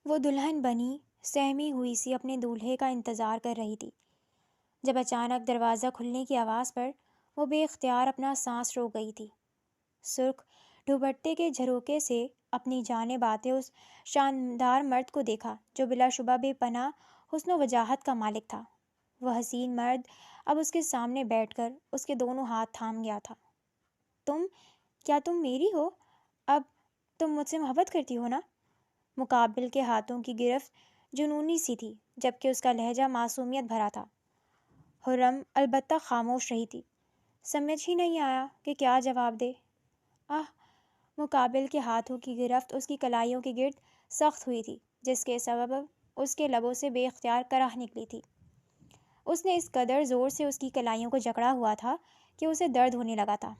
وہ دلہن بنی سہمی ہوئی سی اپنے دولہے کا انتظار کر رہی تھی جب اچانک دروازہ کھلنے کی آواز پر وہ بے اختیار اپنا سانس روک گئی تھی۔ سرخ دوپٹے کے جھروکے سے اپنی جانب آتے اس شاندار مرد کو دیکھا جو بلا شبہ بے پناہ حسن و وجاہت کا مالک تھا۔ وہ حسین مرد اب اس کے سامنے بیٹھ کر اس کے دونوں ہاتھ تھام گیا تھا۔ تم کیا تم میری ہو؟ اب تم مجھ سے محبت کرتی ہو نا؟ مقابل کے ہاتھوں کی گرفت جنونی سی تھی جبکہ اس کا لہجہ معصومیت بھرا تھا۔ حرم البتہ خاموش رہی تھی، سمجھ ہی نہیں آیا کہ کیا جواب دے۔ آہ! مقابل کے ہاتھوں کی گرفت اس کی کلائیوں کے گرد سخت ہوئی تھی جس کے سبب اس کے لبوں سے بے اختیار کراہ نکلی تھی۔ اس نے اس قدر زور سے اس کی کلائیوں کو جکڑا ہوا تھا کہ اسے درد ہونے لگا تھا۔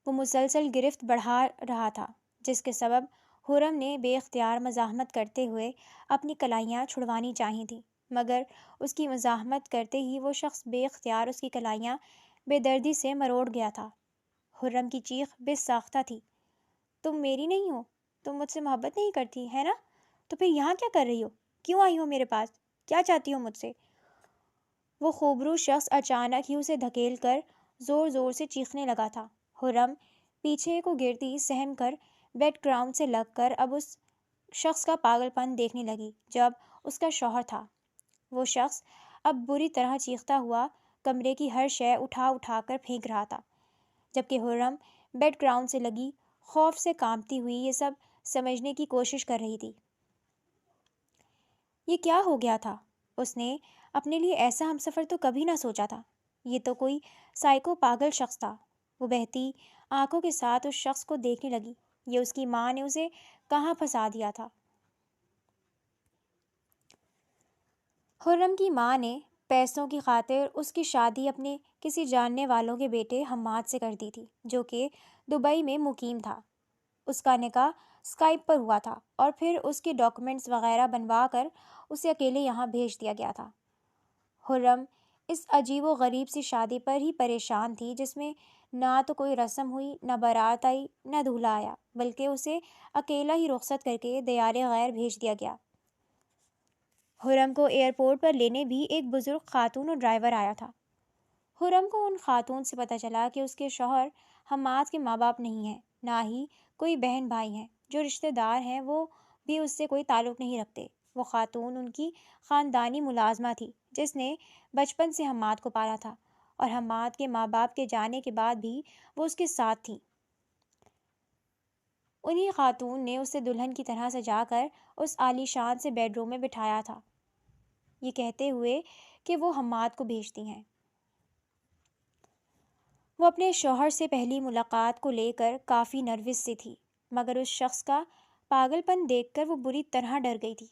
وہ مسلسل گرفت بڑھا رہا تھا جس کے سبب حرم نے بے اختیار مزاحمت کرتے ہوئے اپنی کلائیاں چھڑوانی چاہی تھیں، مگر اس کی مزاحمت کرتے ہی وہ شخص بے اختیار اس کی کلائیاں بے دردی سے مروڑ گیا تھا۔ حرم کی چیخ بے ساختہ تھی، تم میری نہیں ہو؟ تم مجھ سے محبت نہیں کرتی ہے نا؟ تو پھر یہاں کیا کر رہی ہو؟ کیوں آئی ہو میرے پاس؟ کیا چاہتی ہو مجھ سے؟ وہ خوبرو شخص اچانک ہی اسے دھکیل کر زور زور سے چیخنے لگا تھا۔ حرم پیچھے کو گرتی سہم کر بیک گراؤنڈ سے لگ کر اب اس شخص کا پاگل پن دیکھنے لگی جب اس کا شوہر تھا۔ وہ شخص اب بری طرح چیختا ہوا کمرے کی ہر شے اٹھا اٹھا کر پھینک رہا تھا، جبکہ حرم بیک گراؤنڈ سے لگی خوف سے کانپتی ہوئی یہ سب سمجھنے کی کوشش کر رہی تھی۔ یہ کیا ہو گیا تھا؟ اس نے اپنے لیے ایسا ہمسفر تو کبھی نہ سوچا تھا۔ یہ تو کوئی سائیکو پاگل شخص تھا۔ وہ بہتی آنکھوں کے ساتھ اس شخص کو دیکھنے لگی۔ یہ اس کی ماں نے اسے کہاں پھنسا دیا تھا؟ حرم کی ماں نے پیسوں کی خاطر اس کی شادی اپنے کسی جاننے والوں کے بیٹے حماد سے کر دی تھی جو کہ دبئی میں مقیم تھا۔ اس کا نکاح اسکائپ پر ہوا تھا اور پھر اس کے ڈاکومنٹس وغیرہ بنوا کر اسے اکیلے یہاں بھیج دیا گیا تھا۔ حرم اس عجیب و غریب سی شادی پر ہی پریشان تھی جس میں نہ تو کوئی رسم ہوئی، نہ بارات آئی، نہ دولہا آیا، بلکہ اسے اکیلا ہی رخصت کر کے دیار غیر بھیج دیا گیا۔ حرم کو ایئرپورٹ پر لینے بھی ایک بزرگ خاتون اور ڈرائیور آیا تھا۔ حرم کو ان خاتون سے پتہ چلا کہ اس کے شوہر حماد کے ماں باپ نہیں ہیں، نہ ہی کوئی بہن بھائی ہیں۔ جو رشتہ دار ہیں وہ بھی اس سے کوئی تعلق نہیں رکھتے۔ وہ خاتون ان کی خاندانی ملازمہ تھی جس نے بچپن سے حماد کو پالا تھا اور حماد کے ماں باپ کے جانے کے بعد بھی وہ اس کے ساتھ تھی۔ انہی خاتون نے اسے دلہن کی طرح سجا کر اس عالی شان سے بیڈ روم میں بٹھایا تھا، یہ کہتے ہوئے کہ وہ حماد کو بھیجتی ہیں۔ وہ اپنے شوہر سے پہلی ملاقات کو لے کر کافی نروس سی تھی، مگر اس شخص کا پاگل پن دیکھ کر وہ بری طرح ڈر گئی تھی۔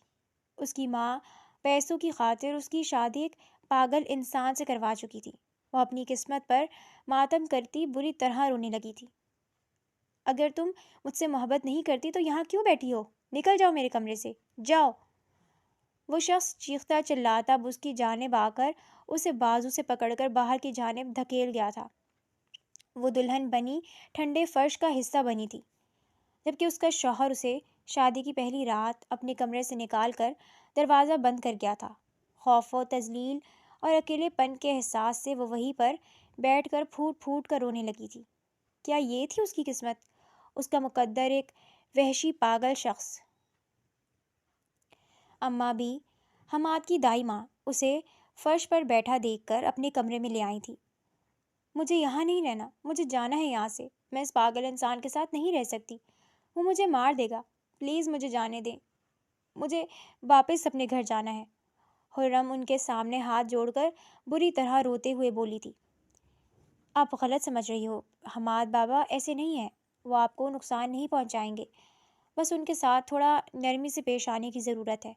اس کی ماں پیسوں کی خاطر اس کی شادی ایک پاگل انسان سے کروا چکی تھی۔ وہ اپنی قسمت پر ماتم کرتی بری طرح رونے لگی تھی۔ اگر تم مجھ سے محبت نہیں کرتی تو یہاں کیوں بیٹھی ہو؟ نکل جاؤ میرے کمرے سے، جاؤ! وہ شخص چیختا چلاتا اب اس کی جانب آ کر اسے بازو سے پکڑ کر باہر کی جانب دھکیل گیا تھا۔ وہ دلہن بنی ٹھنڈے فرش کا حصہ بنی تھی جبکہ اس کا شوہر اسے شادی کی پہلی رات اپنے کمرے سے نکال کر دروازہ بند کر گیا تھا۔ خوف و تذلیل اور اکیلے پن کے احساس سے وہ وہیں پر بیٹھ کر پھوٹ پھوٹ کر رونے لگی تھی۔ کیا یہ تھی اس کی قسمت؟ اس کا مقدر ایک وحشی پاگل شخص۔ اماں بھی، حماد کی دائی ماں، اسے فرش پر بیٹھا دیکھ کر اپنے کمرے میں لے آئی تھی۔ مجھے یہاں نہیں رہنا، مجھے جانا ہے یہاں سے، میں اس پاگل انسان کے ساتھ نہیں رہ سکتی، وہ مجھے مار دے گا، پلیز مجھے جانے دیں، مجھے واپس اپنے گھر جانا ہے۔ حرم ان کے سامنے ہاتھ جوڑ کر بری طرح روتے ہوئے بولی تھی۔ آپ غلط سمجھ رہی ہو، حماد بابا ایسے نہیں ہیں، وہ آپ کو نقصان نہیں پہنچائیں گے، بس ان کے ساتھ تھوڑا نرمی سے پیش آنے کی ضرورت ہے۔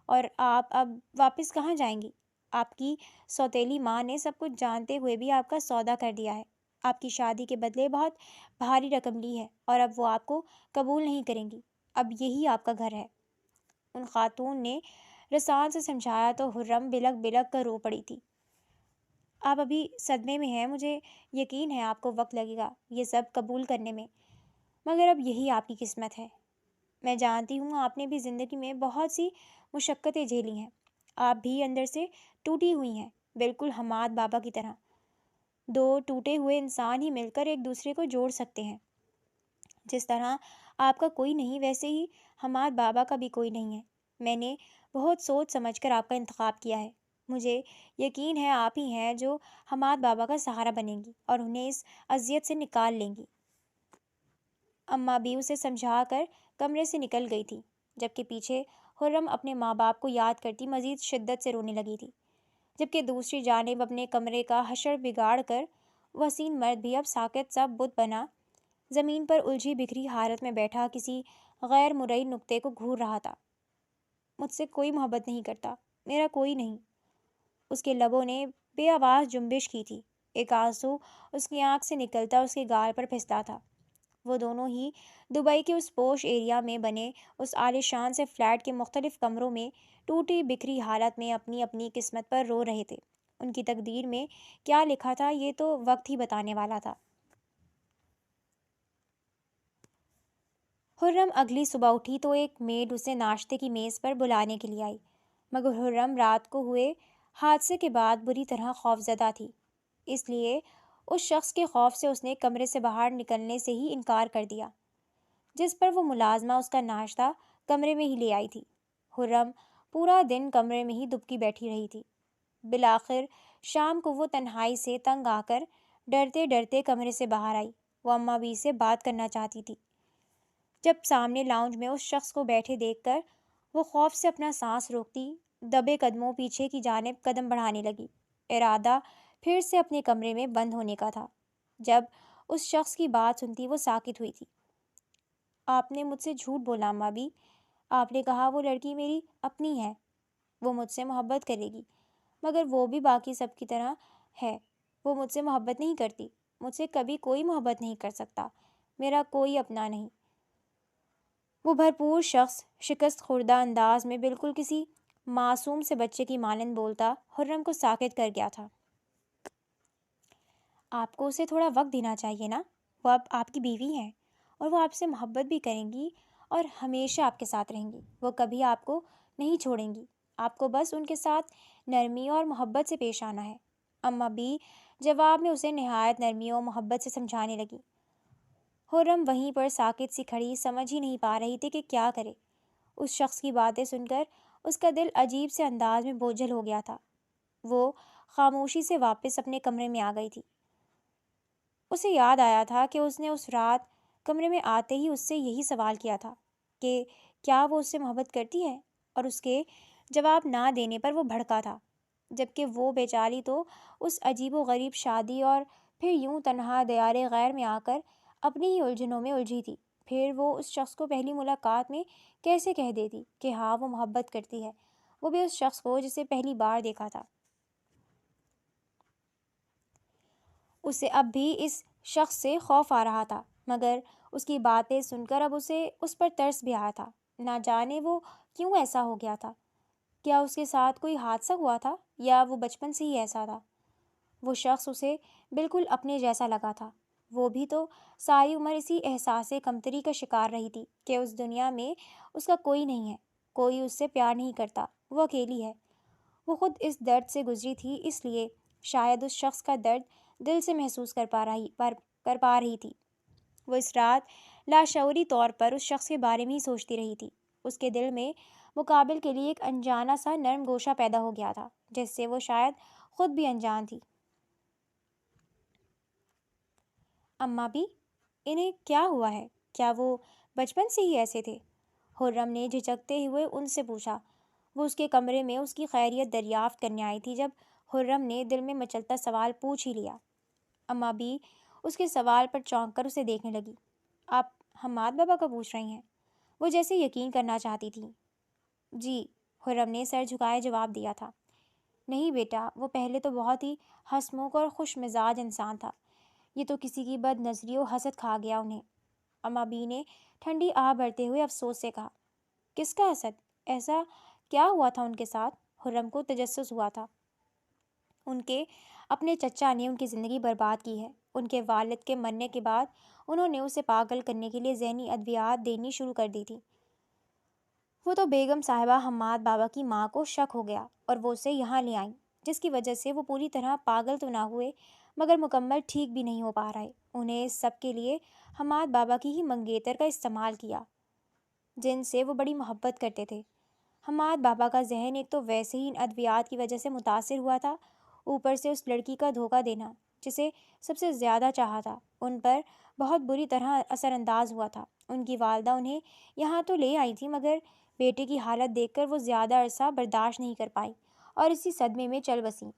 اور آپ اب واپس کہاں جائیں گی؟ آپ کی سوتیلی ماں نے سب کچھ جانتے ہوئے بھی آپ کا سودا کر دیا ہے، آپ کی شادی کے بدلے بہت بھاری رقم لی ہے اور اب وہ آپ کو قبول نہیں کریں گی، اب یہی آپ کا گھر ہے۔ ان خاتون نے رسان سے سمجھایا تو حرم بلک بلک کر رو پڑی تھی۔ آپ ابھی صدمے میں ہیں، مجھے یقین ہے آپ کو وقت لگے گا یہ سب قبول کرنے میں، مگر اب یہی آپ کی قسمت ہے۔ میں جانتی ہوں آپ نے بھی زندگی میں بہت سی مشقتیں جھیلی ہیں، آپ بھی اندر سے ٹوٹی ہوئی ہیں، بالکل حماد بابا کی طرح۔ دو ٹوٹے ہوئے انسان ہی مل کر ایک دوسرے کو جوڑ سکتے ہیں۔ جس طرح آپ کا کوئی نہیں، ویسے ہی حماد بابا کا بھی کوئی نہیں ہے۔ میں نے بہت سوچ سمجھ کر آپ کا انتخاب کیا ہے۔ مجھے یقین ہے آپ ہی ہیں جو حماد بابا کا سہارا بنیں گی اور انہیں اس اذیت سے نکال لیں گی۔ اماں بھی اسے سمجھا کر کمرے سے نکل گئی تھی، جبکہ پیچھے خرم اپنے ماں باپ کو یاد کرتی مزید شدت سے رونے لگی تھی، جبکہ دوسری جانب اپنے کمرے کا حشر بگاڑ کر وہ حسین مرد بھی اب ساکت سا بت بنا زمین پر الجھی بکھری حالت میں بیٹھا کسی غیر مرئی نقطے کو گھور رہا تھا۔ مجھ سے کوئی محبت نہیں کرتا، میرا کوئی نہیں۔ اس کے لبوں نے بے آواز جنبش کی تھی، ایک آنسو اس کی آنکھ سے نکلتا اس کے گال پر پھسلا تھا۔ وہ دونوں ہی دبئی کے اس پوش ایریا میں بنے اس عالیشان سے فلیٹ کے مختلف کمروں میں ٹوٹی بکھری حالت میں اپنی اپنی قسمت پر رو رہے تھے۔ ان کی تقدیر میں کیا لکھا تھا یہ تو وقت ہی بتانے والا تھا۔ خرم اگلی صبح اٹھی تو ایک میڈ اسے ناشتے کی میز پر بلانے کے لیے آئی، مگر خرم رات کو ہوئے حادثے کے بعد بری طرح خوفزدہ تھی، اس لیے اس شخص کے خوف سے اس نے کمرے سے باہر نکلنے سے ہی انکار کر دیا، جس پر وہ ملازمہ اس کا ناشتہ کمرے میں ہی لے آئی تھی۔ خرم پورا دن کمرے میں ہی دبکی بیٹھی رہی تھی۔ بالآخر شام کو وہ تنہائی سے تنگ آ کر ڈرتے ڈرتے کمرے سے باہر آئی۔ وہ اماں بھی سے بات کرنا چاہتی تھی، جب سامنے لاؤنج میں اس شخص کو بیٹھے دیکھ کر وہ خوف سے اپنا سانس روکتی دبے قدموں پیچھے کی جانب قدم بڑھانے لگی۔ ارادہ پھر سے اپنے کمرے میں بند ہونے کا تھا۔ جب اس شخص کی بات سنتی وہ ساکت ہوئی تھی۔ آپ نے مجھ سے جھوٹ بولا اماں بھی، آپ نے کہا وہ لڑکی میری اپنی ہے، وہ مجھ سے محبت کرے گی، مگر وہ بھی باقی سب کی طرح ہے، وہ مجھ سے محبت نہیں کرتی، مجھ سے کبھی کوئی محبت نہیں کر سکتا، میرا کوئی اپنا نہیں۔ وہ بھرپور شخص شکست خوردہ انداز میں بالکل کسی معصوم سے بچے کی مانند بولتا خرم کو ساکت کر گیا تھا۔ آپ کو اسے تھوڑا وقت دینا چاہیے نا، وہ اب آپ کی بیوی ہیں اور وہ آپ سے محبت بھی کریں گی اور ہمیشہ آپ کے ساتھ رہیں گی، وہ کبھی آپ کو نہیں چھوڑیں گی، آپ کو بس ان کے ساتھ نرمی اور محبت سے پیش آنا ہے۔ اماں بھی جواب میں اسے نہایت نرمی اور محبت سے سمجھانے لگی۔ خرم وہیں پر ساکت سی کھڑی سمجھ ہی نہیں پا رہی تھی کہ کیا کرے۔ اس شخص کی باتیں سن کر اس کا دل عجیب سے انداز میں بوجھل ہو گیا تھا۔ وہ خاموشی سے واپس اپنے کمرے میں آ گئی تھی۔ اسے یاد آیا تھا کہ اس نے اس رات کمرے میں آتے ہی اس سے یہی سوال کیا تھا کہ کیا وہ اس سے محبت کرتی ہے، اور اس کے جواب نہ دینے پر وہ بھڑکا تھا، جبکہ وہ بیچاری تو اس عجیب و غریب شادی اور پھر یوں تنہا دیار غیر میں آ کر اپنی ہی الجھنوں میں الجھی تھی۔ پھر وہ اس شخص کو پہلی ملاقات میں کیسے کہہ دیتی کہ ہاں وہ محبت کرتی ہے، وہ بھی اس شخص کو جسے پہلی بار دیکھا تھا۔ اسے اب بھی اس شخص سے خوف آ رہا تھا، مگر اس کی باتیں سن کر اب اسے اس پر ترس بھی آیا تھا۔ نہ جانے وہ کیوں ایسا ہو گیا تھا، کیا اس کے ساتھ کوئی حادثہ ہوا تھا یا وہ بچپن سے ہی ایسا تھا؟ وہ شخص اسے بالکل اپنے جیسا لگا تھا۔ وہ بھی تو ساری عمر اسی احساس کمتری کا شکار رہی تھی کہ اس دنیا میں اس کا کوئی نہیں ہے، کوئی اس سے پیار نہیں کرتا، وہ اکیلی ہے۔ وہ خود اس درد سے گزری تھی، اس لیے شاید اس شخص کا درد دل سے محسوس کر پا رہی تھی۔ وہ اس رات لاشعوری طور پر اس شخص کے بارے میں ہی سوچتی رہی تھی۔ اس کے دل میں مقابل کے لیے ایک انجانا سا نرم گوشہ پیدا ہو گیا تھا، جس سے وہ شاید خود بھی انجان تھی۔ اماں بھی، انہیں کیا ہوا ہے؟ کیا وہ بچپن سے ہی ایسے تھے؟ خرم نے جھجکتے ہوئے ان سے پوچھا۔ وہ اس کے کمرے میں اس کی خیریت دریافت کرنے آئی تھی جب خرم نے دل میں مچلتا سوال پوچھ ہی لیا۔ اماں بھی اس کے سوال پر چونک کر اسے دیکھنے لگی۔ آپ حماد بابا کا پوچھ رہی ہیں؟ وہ جیسے یقین کرنا چاہتی تھی۔ جی، خرم نے سر جھکائے جواب دیا تھا۔ نہیں بیٹا، وہ پہلے تو بہت ہی ہنسمکھ اور خوش مزاج انسان تھا، یہ تو کسی کی بد نظری و حسد کھا گیا انہیں۔ اماں بی نے ٹھنڈی آہ بھرتے ہوئے افسوس سے کہا۔ کس کا حسد؟ ایسا کیا ہوا تھا ان کے ساتھ؟ خرم کو تجسس ہوا تھا۔ ان کے اپنے چچا نے ان کی زندگی برباد کی ہے۔ ان کے والد کے مرنے کے بعد انہوں نے اسے پاگل کرنے کے لیے ذہنی ادویات دینی شروع کر دی تھی۔ وہ تو بیگم صاحبہ حماد بابا کی ماں کو شک ہو گیا اور وہ اسے یہاں لے آئیں، جس کی وجہ سے وہ پوری طرح پاگل تو نہ ہوئے مگر مکمل ٹھیک بھی نہیں ہو پا رہے۔ انہیں اس سب کے لیے حماد بابا کی ہی منگیتر کا استعمال کیا، جن سے وہ بڑی محبت کرتے تھے۔ حماد بابا کا ذہن ایک تو ویسے ہی ان ادویات کی وجہ سے متاثر ہوا تھا، اوپر سے اس لڑکی کا دھوکہ دینا جسے سب سے زیادہ چاہا تھا ان پر بہت بری طرح اثر انداز ہوا تھا۔ ان کی والدہ انہیں یہاں تو لے آئی تھی مگر بیٹے کی حالت دیکھ کر وہ زیادہ عرصہ برداشت نہیں کر پائی اور اسی صدمے میں چل بسیں۔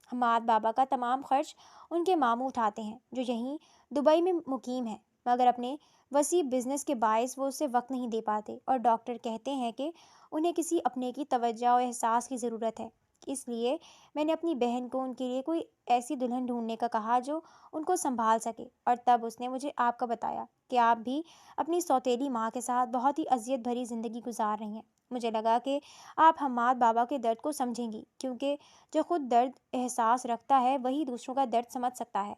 حماد بابا کا تمام خرچ ان کے ماموں اٹھاتے ہیں جو یہیں دبئی میں مقیم ہیں، مگر اپنے وسیع بزنس کے باعث وہ اسے وقت نہیں دے پاتے اور ڈاکٹر کہتے ہیں کہ انہیں کسی اپنے کی توجہ اور احساس کی ضرورت ہے۔ اس لیے میں نے اپنی بہن کو ان کے لیے کوئی ایسی دلہن ڈھونڈنے کا کہا جو ان کو سنبھال سکے، اور تب اس نے مجھے آپ کا بتایا کہ آپ بھی اپنی سوتیلی ماں کے ساتھ بہت ہی اذیت بھری زندگی گزار رہی ہیں۔ مجھے لگا کہ آپ حماد بابا کے درد کو سمجھیں گی، کیونکہ جو خود درد احساس رکھتا ہے وہی دوسروں کا درد سمجھ سکتا ہے۔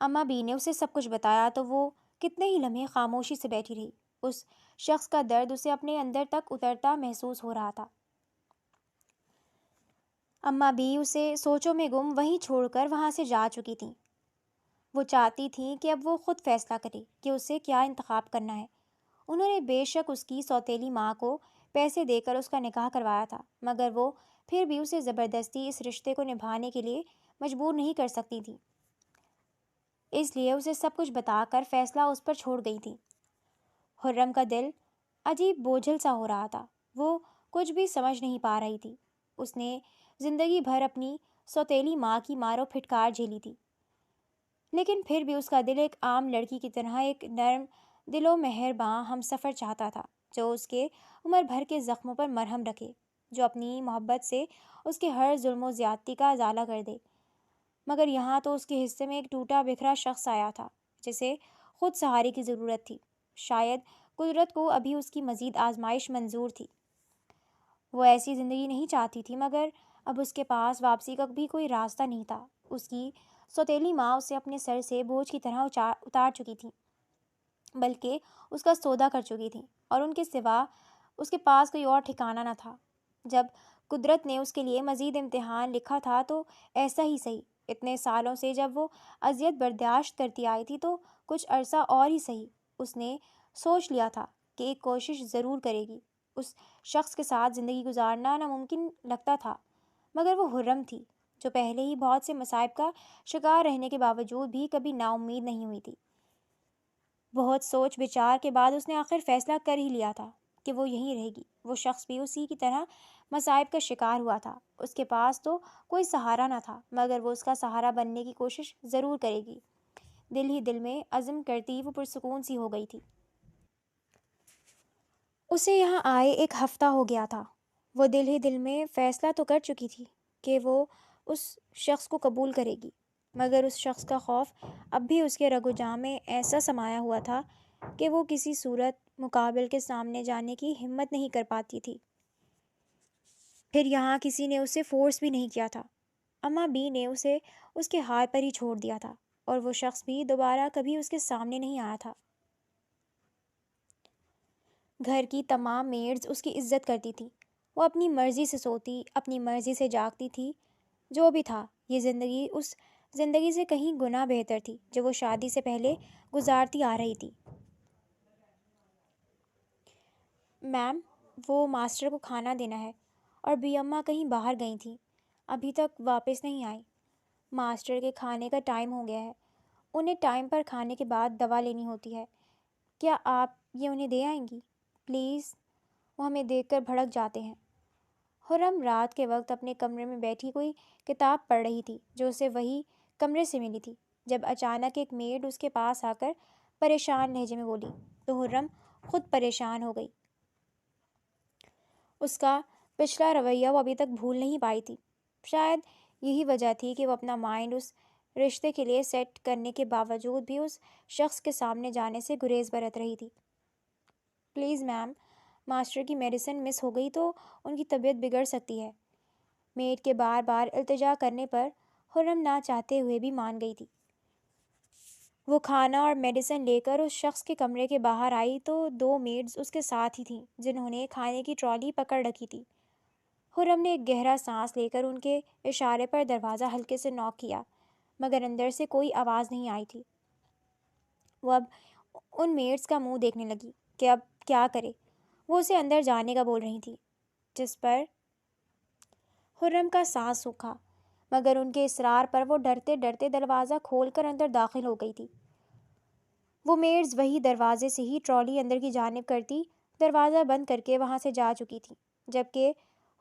اماں بی نے اسے سب کچھ بتایا تو وہ کتنے ہی لمحے خاموشی سے بیٹھی رہی۔ اس شخص کا درد اسے اپنے اندر تک اترتا محسوس ہو رہا تھا۔ اماں بی اسے سوچوں میں گم وہیں چھوڑ کر وہاں سے جا چکی تھیں۔ وہ چاہتی تھیں کہ اب وہ خود فیصلہ کرے کہ اسے کیا انتخاب کرنا ہے۔ انہوں نے بے شک اس کی سوتیلی ماں کو پیسے دے کر اس کا نکاح کروایا تھا، مگر وہ پھر بھی اسے زبردستی اس رشتے کو نبھانے کے لیے مجبور نہیں کر سکتی تھی، اس لیے اسے سب کچھ بتا کر فیصلہ اس پر چھوڑ گئی تھی۔ خرم کا دل عجیب بوجھل سا ہو رہا تھا، وہ کچھ بھی سمجھ نہیں پا رہی تھی۔ اس نے زندگی بھر اپنی سوتیلی ماں کی مارو پھٹکار جھیلی تھی، لیکن پھر بھی اس کا دل ایک عام لڑکی کی طرح ایک نرم دل و مہرباں ہم سفر چاہتا تھا جو اس کے عمر بھر کے زخموں پر مرہم رکھے، جو اپنی محبت سے اس کے ہر ظلم و زیادتی کا ازالہ کر دے۔ مگر یہاں تو اس کے حصے میں ایک ٹوٹا بکھرا شخص آیا تھا جسے خود سہارے کی ضرورت تھی۔ شاید قدرت کو ابھی اس کی مزید آزمائش منظور تھی۔ وہ ایسی زندگی نہیں چاہتی تھی، مگر اب اس کے پاس واپسی کا بھی کوئی راستہ نہیں تھا۔ اس کی سوتیلی ماں اسے اپنے سر سے بوجھ کی طرح اتار چکی تھی، بلکہ اس کا سودا کر چکی تھی، اور ان کے سوا اس کے پاس کوئی اور ٹھکانہ نہ تھا۔ جب قدرت نے اس کے لیے مزید امتحان لکھا تھا تو ایسا ہی صحیح۔ اتنے سالوں سے جب وہ اذیت برداشت کرتی آئی تھی تو کچھ عرصہ اور ہی صحیح۔ اس نے سوچ لیا تھا کہ ایک کوشش ضرور کرے گی۔ اس شخص کے ساتھ زندگی گزارنا ناممکن لگتا تھا، مگر وہ خرم تھی جو پہلے ہی بہت سے مصائب کا شکار رہنے کے باوجود بھی کبھی نا امید نہیں ہوئی تھی۔ بہت سوچ بچار کے بعد اس نے آخر فیصلہ کر ہی لیا تھا کہ وہ یہیں رہے گی۔ وہ شخص بھی اسی کی طرح مصائب کا شکار ہوا تھا۔ اس کے پاس تو کوئی سہارا نہ تھا، مگر وہ اس کا سہارا بننے کی کوشش ضرور کرے گی۔ دل ہی دل میں عزم کرتی وہ پرسکون سی ہو گئی تھی۔ اسے یہاں آئے ایک ہفتہ ہو گیا تھا۔ وہ دل ہی دل میں فیصلہ تو کر چکی تھی کہ وہ اس شخص کو قبول کرے گی، مگر اس شخص کا خوف اب بھی اس کے رگ و جاں میں ایسا سمایا ہوا تھا کہ وہ کسی صورت مقابل کے سامنے جانے کی ہمت نہیں کر پاتی تھی۔ پھر یہاں کسی نے اسے فورس بھی نہیں کیا تھا۔ اماں بی نے اسے اس کے ہاتھ پر ہی چھوڑ دیا تھا، اور وہ شخص بھی دوبارہ کبھی اس کے سامنے نہیں آیا تھا۔ گھر کی تمام میڈز اس کی عزت کرتی تھیں۔ وہ اپنی مرضی سے سوتی، اپنی مرضی سے جاگتی تھی۔ جو بھی تھا، یہ زندگی اس زندگی سے کہیں گنا بہتر تھی جو وہ شادی سے پہلے گزارتی آ رہی تھی۔ میم، وہ ماسٹر کو کھانا دینا ہے، اور بی اماں کہیں باہر گئی تھیں، ابھی تک واپس نہیں آئی۔ ماسٹر کے کھانے کا ٹائم ہو گیا ہے، انہیں ٹائم پر کھانے کے بعد دوا لینی ہوتی ہے۔ کیا آپ یہ انہیں دے آئیں گی پلیز؟ وہ ہمیں دیکھ کر بھڑک جاتے ہیں۔ خرم رات کے وقت اپنے کمرے میں بیٹھی کوئی کتاب پڑھ رہی تھی جو اسے وہی کمرے سے ملی تھی، جب اچانک ایک میڈ اس کے پاس آ کر پریشان لہجے میں بولی تو خرم خود پریشان ہو گئی۔ اس کا پچھلا رویہ وہ ابھی تک بھول نہیں پائی تھی۔ شاید یہی وجہ تھی کہ وہ اپنا مائنڈ اس رشتے کے لیے سیٹ کرنے کے باوجود بھی اس شخص کے سامنے جانے سے گریز برت رہی تھی۔ پلیز میم، ماسٹر کی میڈیسن مس ہو گئی تو ان کی طبیعت بگڑ سکتی ہے۔ میڈ کے بار بار التجا کرنے پر خرم نہ چاہتے ہوئے بھی مان گئی تھی۔ وہ کھانا اور میڈیسن لے کر اس شخص کے کمرے کے باہر آئی تو 2 میڈز اس کے ساتھ ہی تھیں جنہوں نے کھانے کی ٹرالی پکڑ رکھی تھی۔ خرم نے ایک گہرا سانس لے کر ان کے اشارے پر دروازہ ہلکے سے نوک کیا، مگر اندر سے کوئی آواز نہیں آئی تھی۔ وہ اب ان میڈس کا منہ دیکھنے لگی کہ اب کیا کرے۔ وہ اسے اندر جانے کا بول رہی تھی، جس پر خرم کا سانس سوکھا، مگر ان کے اصرار پر وہ ڈرتے ڈرتے دروازہ کھول کر اندر داخل ہو گئی تھی۔ وہ میڈز وہی دروازے سے ہی ٹرالی اندر کی جانب کرتی دروازہ بند کر کے وہاں سے جا چکی تھی، جبکہ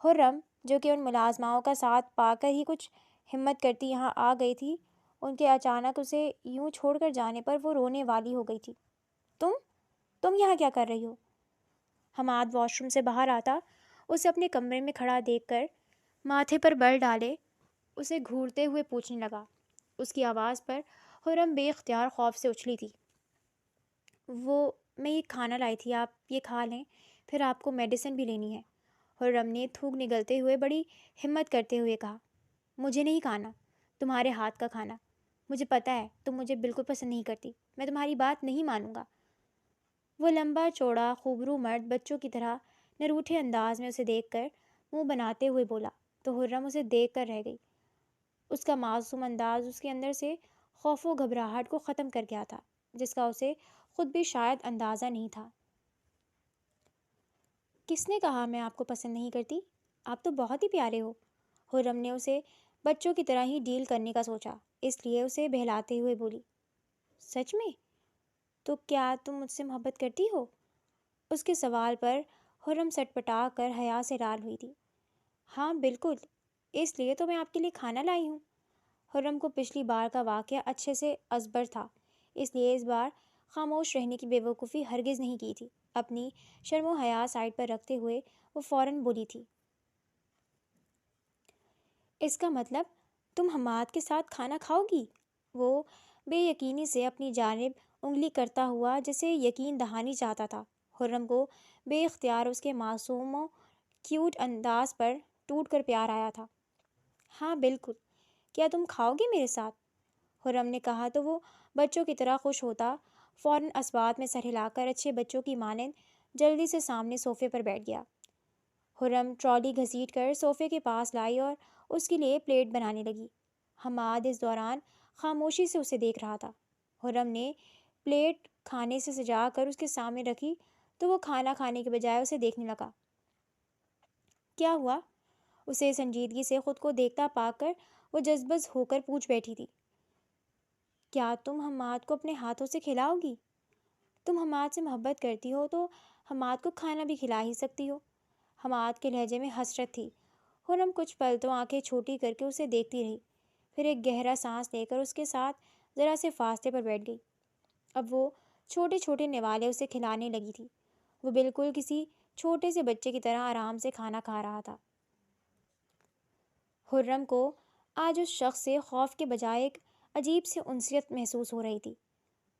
خرم جو کہ ان ملازماؤں کا ساتھ پا کر ہی کچھ ہمت کرتی یہاں آ گئی تھی، ان کے اچانک اسے یوں چھوڑ کر جانے پر وہ رونے والی ہو گئی تھی۔ تم تم یہاں کیا کر رہی ہو؟ حماد واش روم سے باہر آتا اسے اپنے کمرے میں کھڑا دیکھ کر ماتھے پر بل ڈالے اسے گھورتے ہوئے پوچھنے لگا۔ اس کی آواز پر خرم بے اختیار خوف سے اچھلی تھی۔ میں یہ کھانا لائی تھی، آپ یہ کھا لیں، پھر آپ کو میڈیسن بھی لینی ہے۔ خرم نے تھوک نگلتے ہوئے بڑی ہمت کرتے ہوئے کہا، مجھے نہیں کھانا تمہارے ہاتھ کا کھانا، مجھے پتہ ہے تم مجھے بالکل پسند نہیں کرتی، میں تمہاری بات نہیں مانوں گا۔ وہ لمبا چوڑا خوبرو مرد بچوں کی طرح نروٹھے انداز میں اسے دیکھ کر منہ بناتے ہوئے بولا تو خرم اسے دیکھ کر رہ گئی۔ اس کا معصوم انداز اس کے اندر سے خوف و گھبراہٹ کو ختم کر گیا تھا، جس کا اسے خود بھی شاید اندازہ نہیں تھا۔ کس نے کہا میں آپ کو پسند نہیں کرتی؟ آپ تو بہت ہی پیارے ہو۔ خرم نے اسے بچوں کی طرح ہی ڈیل کرنے کا سوچا، اس لیے اسے بہلاتے ہوئے بولی، سچ میں؟ تو کیا تم مجھ سے محبت کرتی ہو؟ اس کے سوال پر خرم سٹ پٹا کر حیا سے لال ہوئی تھی۔ ہاں بالکل، اس لیے تو میں آپ کے لیے کھانا لائی ہوں۔ خرم کو پچھلی بار کا واقعہ اچھے سے ازبر تھا، اس لیے اس بار خاموش رہنے کی بے وقوفی ہرگز نہیں کی تھی۔ اپنی شرم و حیا سائڈ پر رکھتے ہوئے وہ فوراً بولی تھی، اس کا مطلب تم حماد کے ساتھ کھانا کھاؤ گی؟ وہ بے یقینی سے اپنی جانب انگلی کرتا ہوا جسے یقین دہانی چاہتا تھا۔ خرم کو بے اختیار اس کے معصوم و کیوٹ انداز پر ٹوٹ کر پیار آیا تھا۔ ہاں بالکل، کیا تم کھاؤ گے میرے ساتھ؟ خرم نے کہا تو وہ بچوں کی طرح خوش ہوتا فوراً اسبات میں سر ہلا کر اچھے بچوں کی مانند جلدی سے سامنے صوفے پر بیٹھ گیا۔ خرم ٹرالی گھسیٹ کر صوفے کے پاس لائی اور اس کے لیے پلیٹ بنانے لگی۔ حماد اس دوران خاموشی سے اسے دیکھ رہا تھا۔ خرم نے پلیٹ کھانے سے سجا کر اس کے سامنے رکھی تو وہ کھانا کھانے کے بجائے اسے دیکھنے لگا۔ کیا ہوا؟ اسے سنجیدگی سے خود کو دیکھتا پا کر وہ جذبز ہو کر پوچھ بیٹھی تھی، کیا تم حماد کو اپنے ہاتھوں سے کھلاؤ گی؟ تم حماد سے محبت کرتی ہو تو حماد کو کھانا بھی کھلا ہی سکتی ہو۔ حماد کے لہجے میں حسرت تھی۔ خرم کچھ پل تو آنکھیں چھوٹی کر کے اسے دیکھتی رہی، پھر ایک گہرا سانس لے کر اس کے ساتھ ذرا سے فاصلے پر بیٹھ گئی۔ اب وہ چھوٹے چھوٹے نوالے اسے کھلانے لگی تھی۔ وہ بالکل کسی چھوٹے سے بچے کی طرح آرام سے کھانا کھا رہا تھا۔ خرم کو آج اس شخص سے خوف کے بجائے ایک عجیب سی انسیت محسوس ہو رہی تھی۔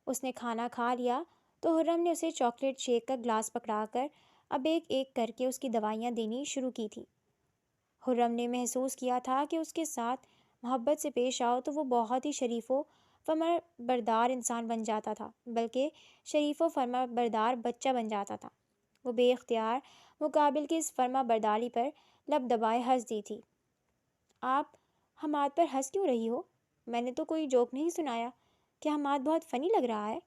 اس نے کھانا کھا لیا تو خرم نے اسے چاکلیٹ شیک کا گلاس پکڑا کر اب ایک ایک کر کے اس کی دوائیاں دینی شروع کی تھی۔ خرم نے محسوس کیا تھا کہ اس کے ساتھ محبت سے پیش آؤ تو وہ بہت ہی شریف و فرما بردار انسان بن جاتا تھا، بلکہ شریف و فرما بردار بچہ بن جاتا تھا۔ وہ بے اختیار مقابل کی اس فرما برداری پر لب دبائے ہنس دی تھی۔ آپ حماد پر ہنس کیوں رہی ہو؟ میں نے تو کوئی جوک نہیں سنایا، کیا حماد بہت فنی لگ رہا ہے؟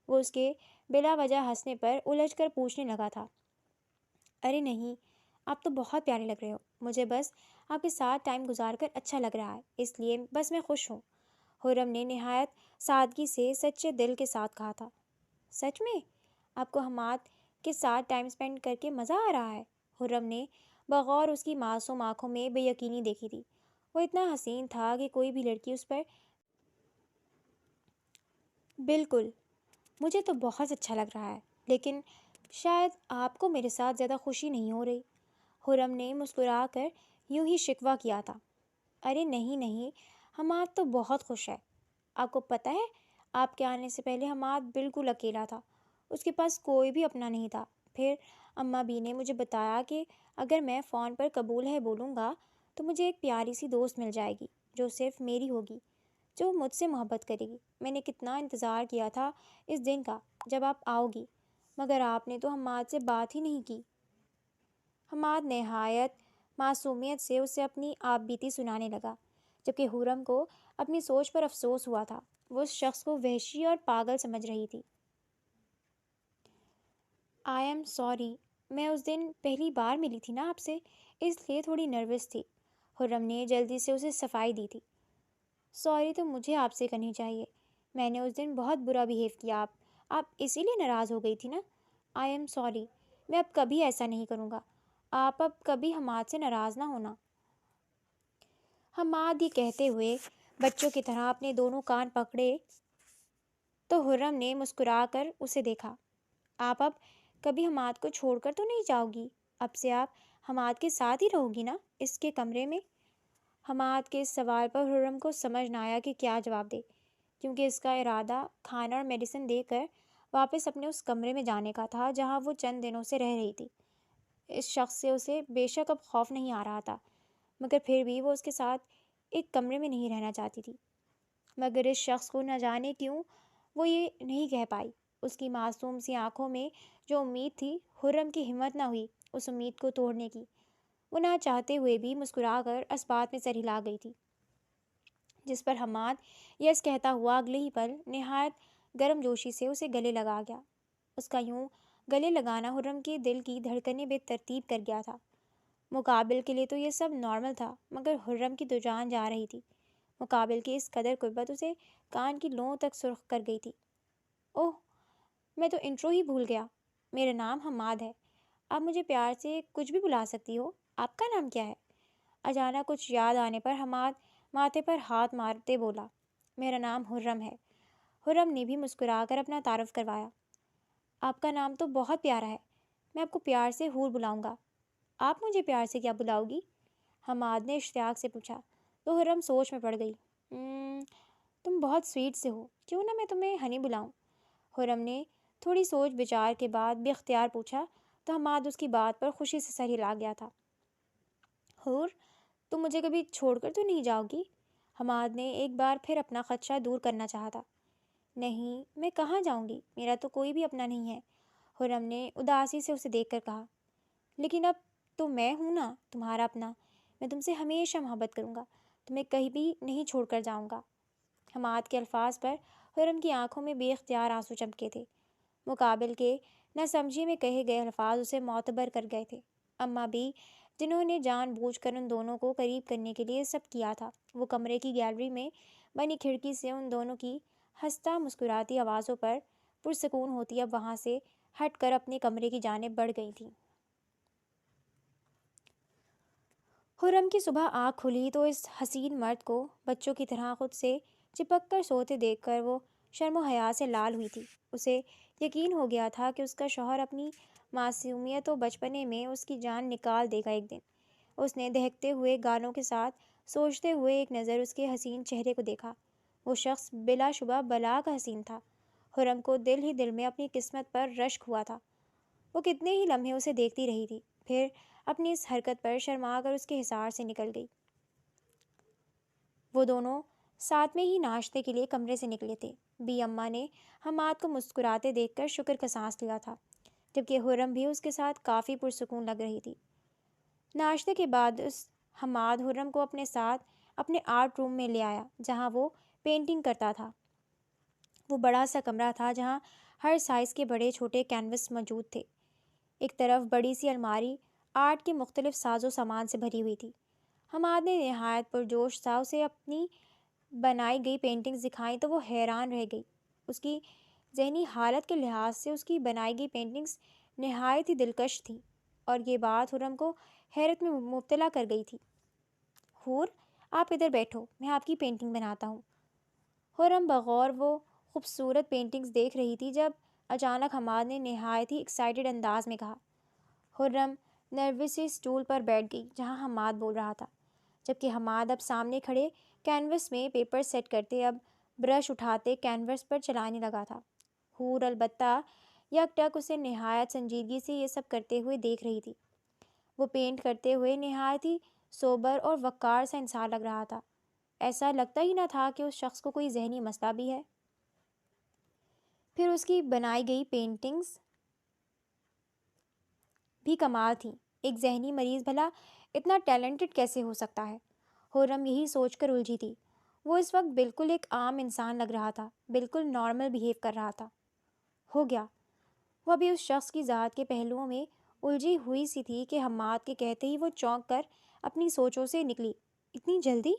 وہ اس کے بلا وجہ ہنسنے پر الجھ کر پوچھنے لگا تھا۔ ارے نہیں، آپ تو بہت پیارے لگ رہے ہو، مجھے بس آپ کے ساتھ ٹائم گزار کر اچھا لگ رہا ہے، اس لیے بس میں خوش ہوں۔ خرم نے نہایت سادگی سے سچے دل کے ساتھ کہا تھا۔ سچ میں آپ کو حماد کے ساتھ ٹائم سپینڈ کر کے مزہ آ رہا ہے؟ خرم نے بغور اس کی معصوم آنکھوں میں بے یقینی دیکھی تھی۔ وہ اتنا حسین تھا کہ کوئی بھی لڑکی اس پر بالکل، مجھے تو بہت اچھا لگ رہا ہے، لیکن شاید آپ کو میرے ساتھ زیادہ خوشی نہیں ہو رہی۔ خرم نے مسکرا کر یوں ہی شکوہ کیا تھا۔ ارے نہیں نہیں، حماد تو بہت خوش ہے۔ آپ کو پتہ ہے آپ کے آنے سے پہلے حماد بالکل اکیلا تھا، اس کے پاس کوئی بھی اپنا نہیں تھا۔ پھر اماں بی نے مجھے بتایا کہ اگر میں فون پر قبول ہے بولوں گا تو مجھے ایک پیاری سی دوست مل جائے گی جو صرف میری ہوگی۔ جو مجھ سے محبت کرے گی۔ میں نے کتنا انتظار کیا تھا اس دن کا جب آپ آؤ گی، مگر آپ نے تو حماد سے بات ہی نہیں کی۔ حماد نہایت معصومیت سے اسے اپنی آپ بیتی سنانے لگا، جبکہ حورم کو اپنی سوچ پر افسوس ہوا تھا۔ وہ اس شخص کو وحشی اور پاگل سمجھ رہی تھی۔ آئی ایم سوری، میں اس دن پہلی بار ملی تھی نا آپ سے، اس لیے تھوڑی نروس تھی۔ حرم نے جلدی سے اسے صفائی دی تھی۔ سوری تو مجھے آپ سے کرنی چاہیے، میں نے اس دن بہت برا بیہیو کیا، آپ اسی لیے ناراض ہو گئی تھی نا۔ آئی ایم سوری، میں اب کبھی ایسا نہیں کروں گا، آپ اب کبھی حماد سے ناراض نہ ہونا۔ حماد یہ کہتے ہوئے بچوں کی طرح اپنے دونوں کان پکڑے تو حرم نے مسکرا کر اسے دیکھا۔ آپ اب کبھی حماد کو چھوڑ کر تو نہیں جاؤ گی؟ اب سے آپ حماد کے ساتھ ہی رہو گی نا اس کے کمرے میں؟ حماد کے اس سوال پر حرم کو سمجھ نہ آیا کہ کیا جواب دے، کیونکہ اس کا ارادہ کھانا اور میڈیسن دے کر واپس اپنے اس کمرے میں جانے کا تھا جہاں وہ چند دنوں سے رہ رہی تھی۔ اس شخص سے اسے بے شک اب خوف نہیں آ رہا تھا، مگر پھر بھی وہ اس کے ساتھ ایک کمرے میں نہیں رہنا چاہتی تھی۔ مگر اس شخص کو نہ جانے کیوں وہ یہ نہیں کہہ پائی۔ اس کی معصوم سی آنکھوں میں جو امید تھی، حرم کی ہمت نہ ہوئی اس امید کو توڑنے کی۔ وہ نہ چاہتے ہوئے بھی مسکرا کر اس بات میں سر ہلا گئی تھی، جس پر حماد یس کہتا ہوا اگلے ہی پل نہایت گرم جوشی سے اسے گلے لگا گیا۔ اس کا یوں گلے لگانا حرم کے دل کی دھڑکنیں بے ترتیب کر گیا تھا۔ مقابل کے لیے تو یہ سب نارمل تھا، مگر حرم کی تو جان جا رہی تھی۔ مقابل کی اس قدر قربت اسے کان کی لوؤں تک سرخ کر گئی تھی۔ اوہ، میں تو انٹرو ہی بھول گیا، میرا نام حماد ہے، آپ مجھے پیار سے کچھ بھی بلا سکتی ہو۔ آپ کا نام کیا ہے؟ اچانک کچھ یاد آنے پر حماد ماتھے پر ہاتھ مارتے بولا، میرا نام حرم ہے۔ حرم نے بھی مسکرا کر اپنا تعارف کروایا۔ آپ کا نام تو بہت پیارا ہے، میں آپ کو پیار سے حور بلاؤں گا۔ آپ مجھے پیار سے کیا بلاؤ گی؟ حماد نے اشتیاق سے پوچھا تو حرم سوچ میں پڑ گئی۔ تم بہت سویٹ سے ہو، کیوں نہ میں تمہیں ہنی بلاؤں؟ حرم نے تھوڑی سوچ بچار کے بعد بے اختیار پوچھا تو حماد اس کی بات پر خوشی سے سر ہلا گیا تھا۔ حور، تم مجھے کبھی چھوڑ کر تو نہیں جاؤ گی؟ حماد نے ایک بار پھر اپنا خدشہ دور کرنا چاہا تھا۔ نہیں، میں کہاں جاؤں گی، میرا تو کوئی بھی اپنا نہیں ہے، حرم نے اداسی سے اسے دیکھ کر کہا۔ لیکن اب تو میں ہوں نا تمہارا اپنا، میں تم سے ہمیشہ محبت کروں گا، تمہیں کہیں بھی نہیں چھوڑ کر جاؤں گا۔ حماد کے الفاظ پر حرم کی آنکھوں میں بے اختیار آنسو چمکے تھے۔ مقابل کے نہ سمجھی میں کہے گئے الفاظ اسے معتبر کر گئے تھے۔ اماں بھی، جنہوں نے جان بوجھ کر ان دونوں کو قریب کرنے کے لیے سب کیا تھا، وہ کمرے کی گیلری میں بنی کھڑکی سے ان دونوں کی ہنستا مسکراتی آوازوں پر پرسکون ہوتی اب وہاں سے ہٹ کر اپنے کمرے کی جانب بڑھ گئی تھیں۔ حرم کی صبح آنکھ کھلی تو اس حسین مرد کو بچوں کی طرح خود سے چپک کر سوتے دیکھ کر وہ شرم و حیا سے لال ہوئی تھی۔ اسے یقین ہو گیا تھا کہ اس کا شوہر اپنی معصومیت و بچپنے میں اس کی جان نکال دے گا ایک دن۔ اس نے دہکتے ہوئے گانوں کے ساتھ سوچتے ہوئے ایک نظر اس کے حسین چہرے کو دیکھا۔ وہ شخص بلا شبہ بلا کا حسین تھا۔ حرم کو دل ہی دل میں اپنی قسمت پر رشک ہوا تھا۔ وہ کتنے ہی لمحے اسے دیکھتی رہی تھی، پھر اپنی اس حرکت پر شرما کر اس کے حصار سے نکل گئی۔ وہ دونوں ساتھ میں ہی ناشتے کے لیے کمرے سے نکلے تھے۔ بی اماں نے حماد کو مسکراتے دیکھ کر شکر کا سانس لیا تھا، جبکہ حرم بھی اس کے ساتھ کافی پرسکون لگ رہی تھی۔ ناشتے کے بعد حماد حرم کو اپنے ساتھ اپنے آرٹ روم میں لے آیا جہاں وہ پینٹنگ کرتا تھا۔ وہ بڑا سا کمرہ تھا جہاں ہر سائز کے بڑے چھوٹے کینوس موجود تھے۔ ایک طرف بڑی سی الماری آرٹ کے مختلف ساز و سامان سے بھری ہوئی تھی۔ حماد نے نہایت پرجوش سا اسے اپنی بنائی گئی پینٹنگز دکھائیں تو وہ حیران رہ گئی۔ اس کی ذہنی حالت کے لحاظ سے اس کی بنائی گئی پینٹنگز نہایت ہی دلکش تھیں، اور یہ بات حرم کو حیرت میں مبتلا کر گئی تھی۔ حور، آپ ادھر بیٹھو، میں آپ کی پینٹنگ بناتا ہوں۔ حرم بغور وہ خوبصورت پینٹنگز دیکھ رہی تھی جب اچانک حماد نے نہایت ہی ایکسائٹڈ انداز میں کہا۔ حرم نروس سی اسٹول پر بیٹھ گئی جہاں حماد بول رہا تھا، جبکہ حماد اب سامنے کھڑے کینوس میں پیپر سیٹ کرتے، اب برش اٹھاتے کینوس پر چلانے لگا تھا۔ حور البتہ یک ٹک اسے نہایت سنجیدگی سے یہ سب کرتے ہوئے دیکھ رہی تھی۔ وہ پینٹ کرتے ہوئے نہایت ہی سوبر اور وقار سا انسان لگ رہا تھا۔ ایسا لگتا ہی نہ تھا کہ اس شخص کو کوئی ذہنی مسئلہ بھی ہے۔ پھر اس کی بنائی گئی پینٹنگز بھی کمال تھیں۔ ایک ذہنی مریض بھلا اتنا ٹیلنٹڈ کیسے ہو سکتا ہے؟ خرم یہی سوچ کر الجھی تھی۔ وہ اس وقت بالکل ایک عام انسان لگ رہا تھا، بالکل نارمل بیہیو کر رہا تھا۔ ہو گیا۔ وہ ابھی اس شخص کی ذات کے پہلوؤں میں الجھی ہوئی سی تھی کہ حماد کے کہتے ہی وہ چونک کر اپنی سوچوں سے نکلی۔ اتنی جلدی؟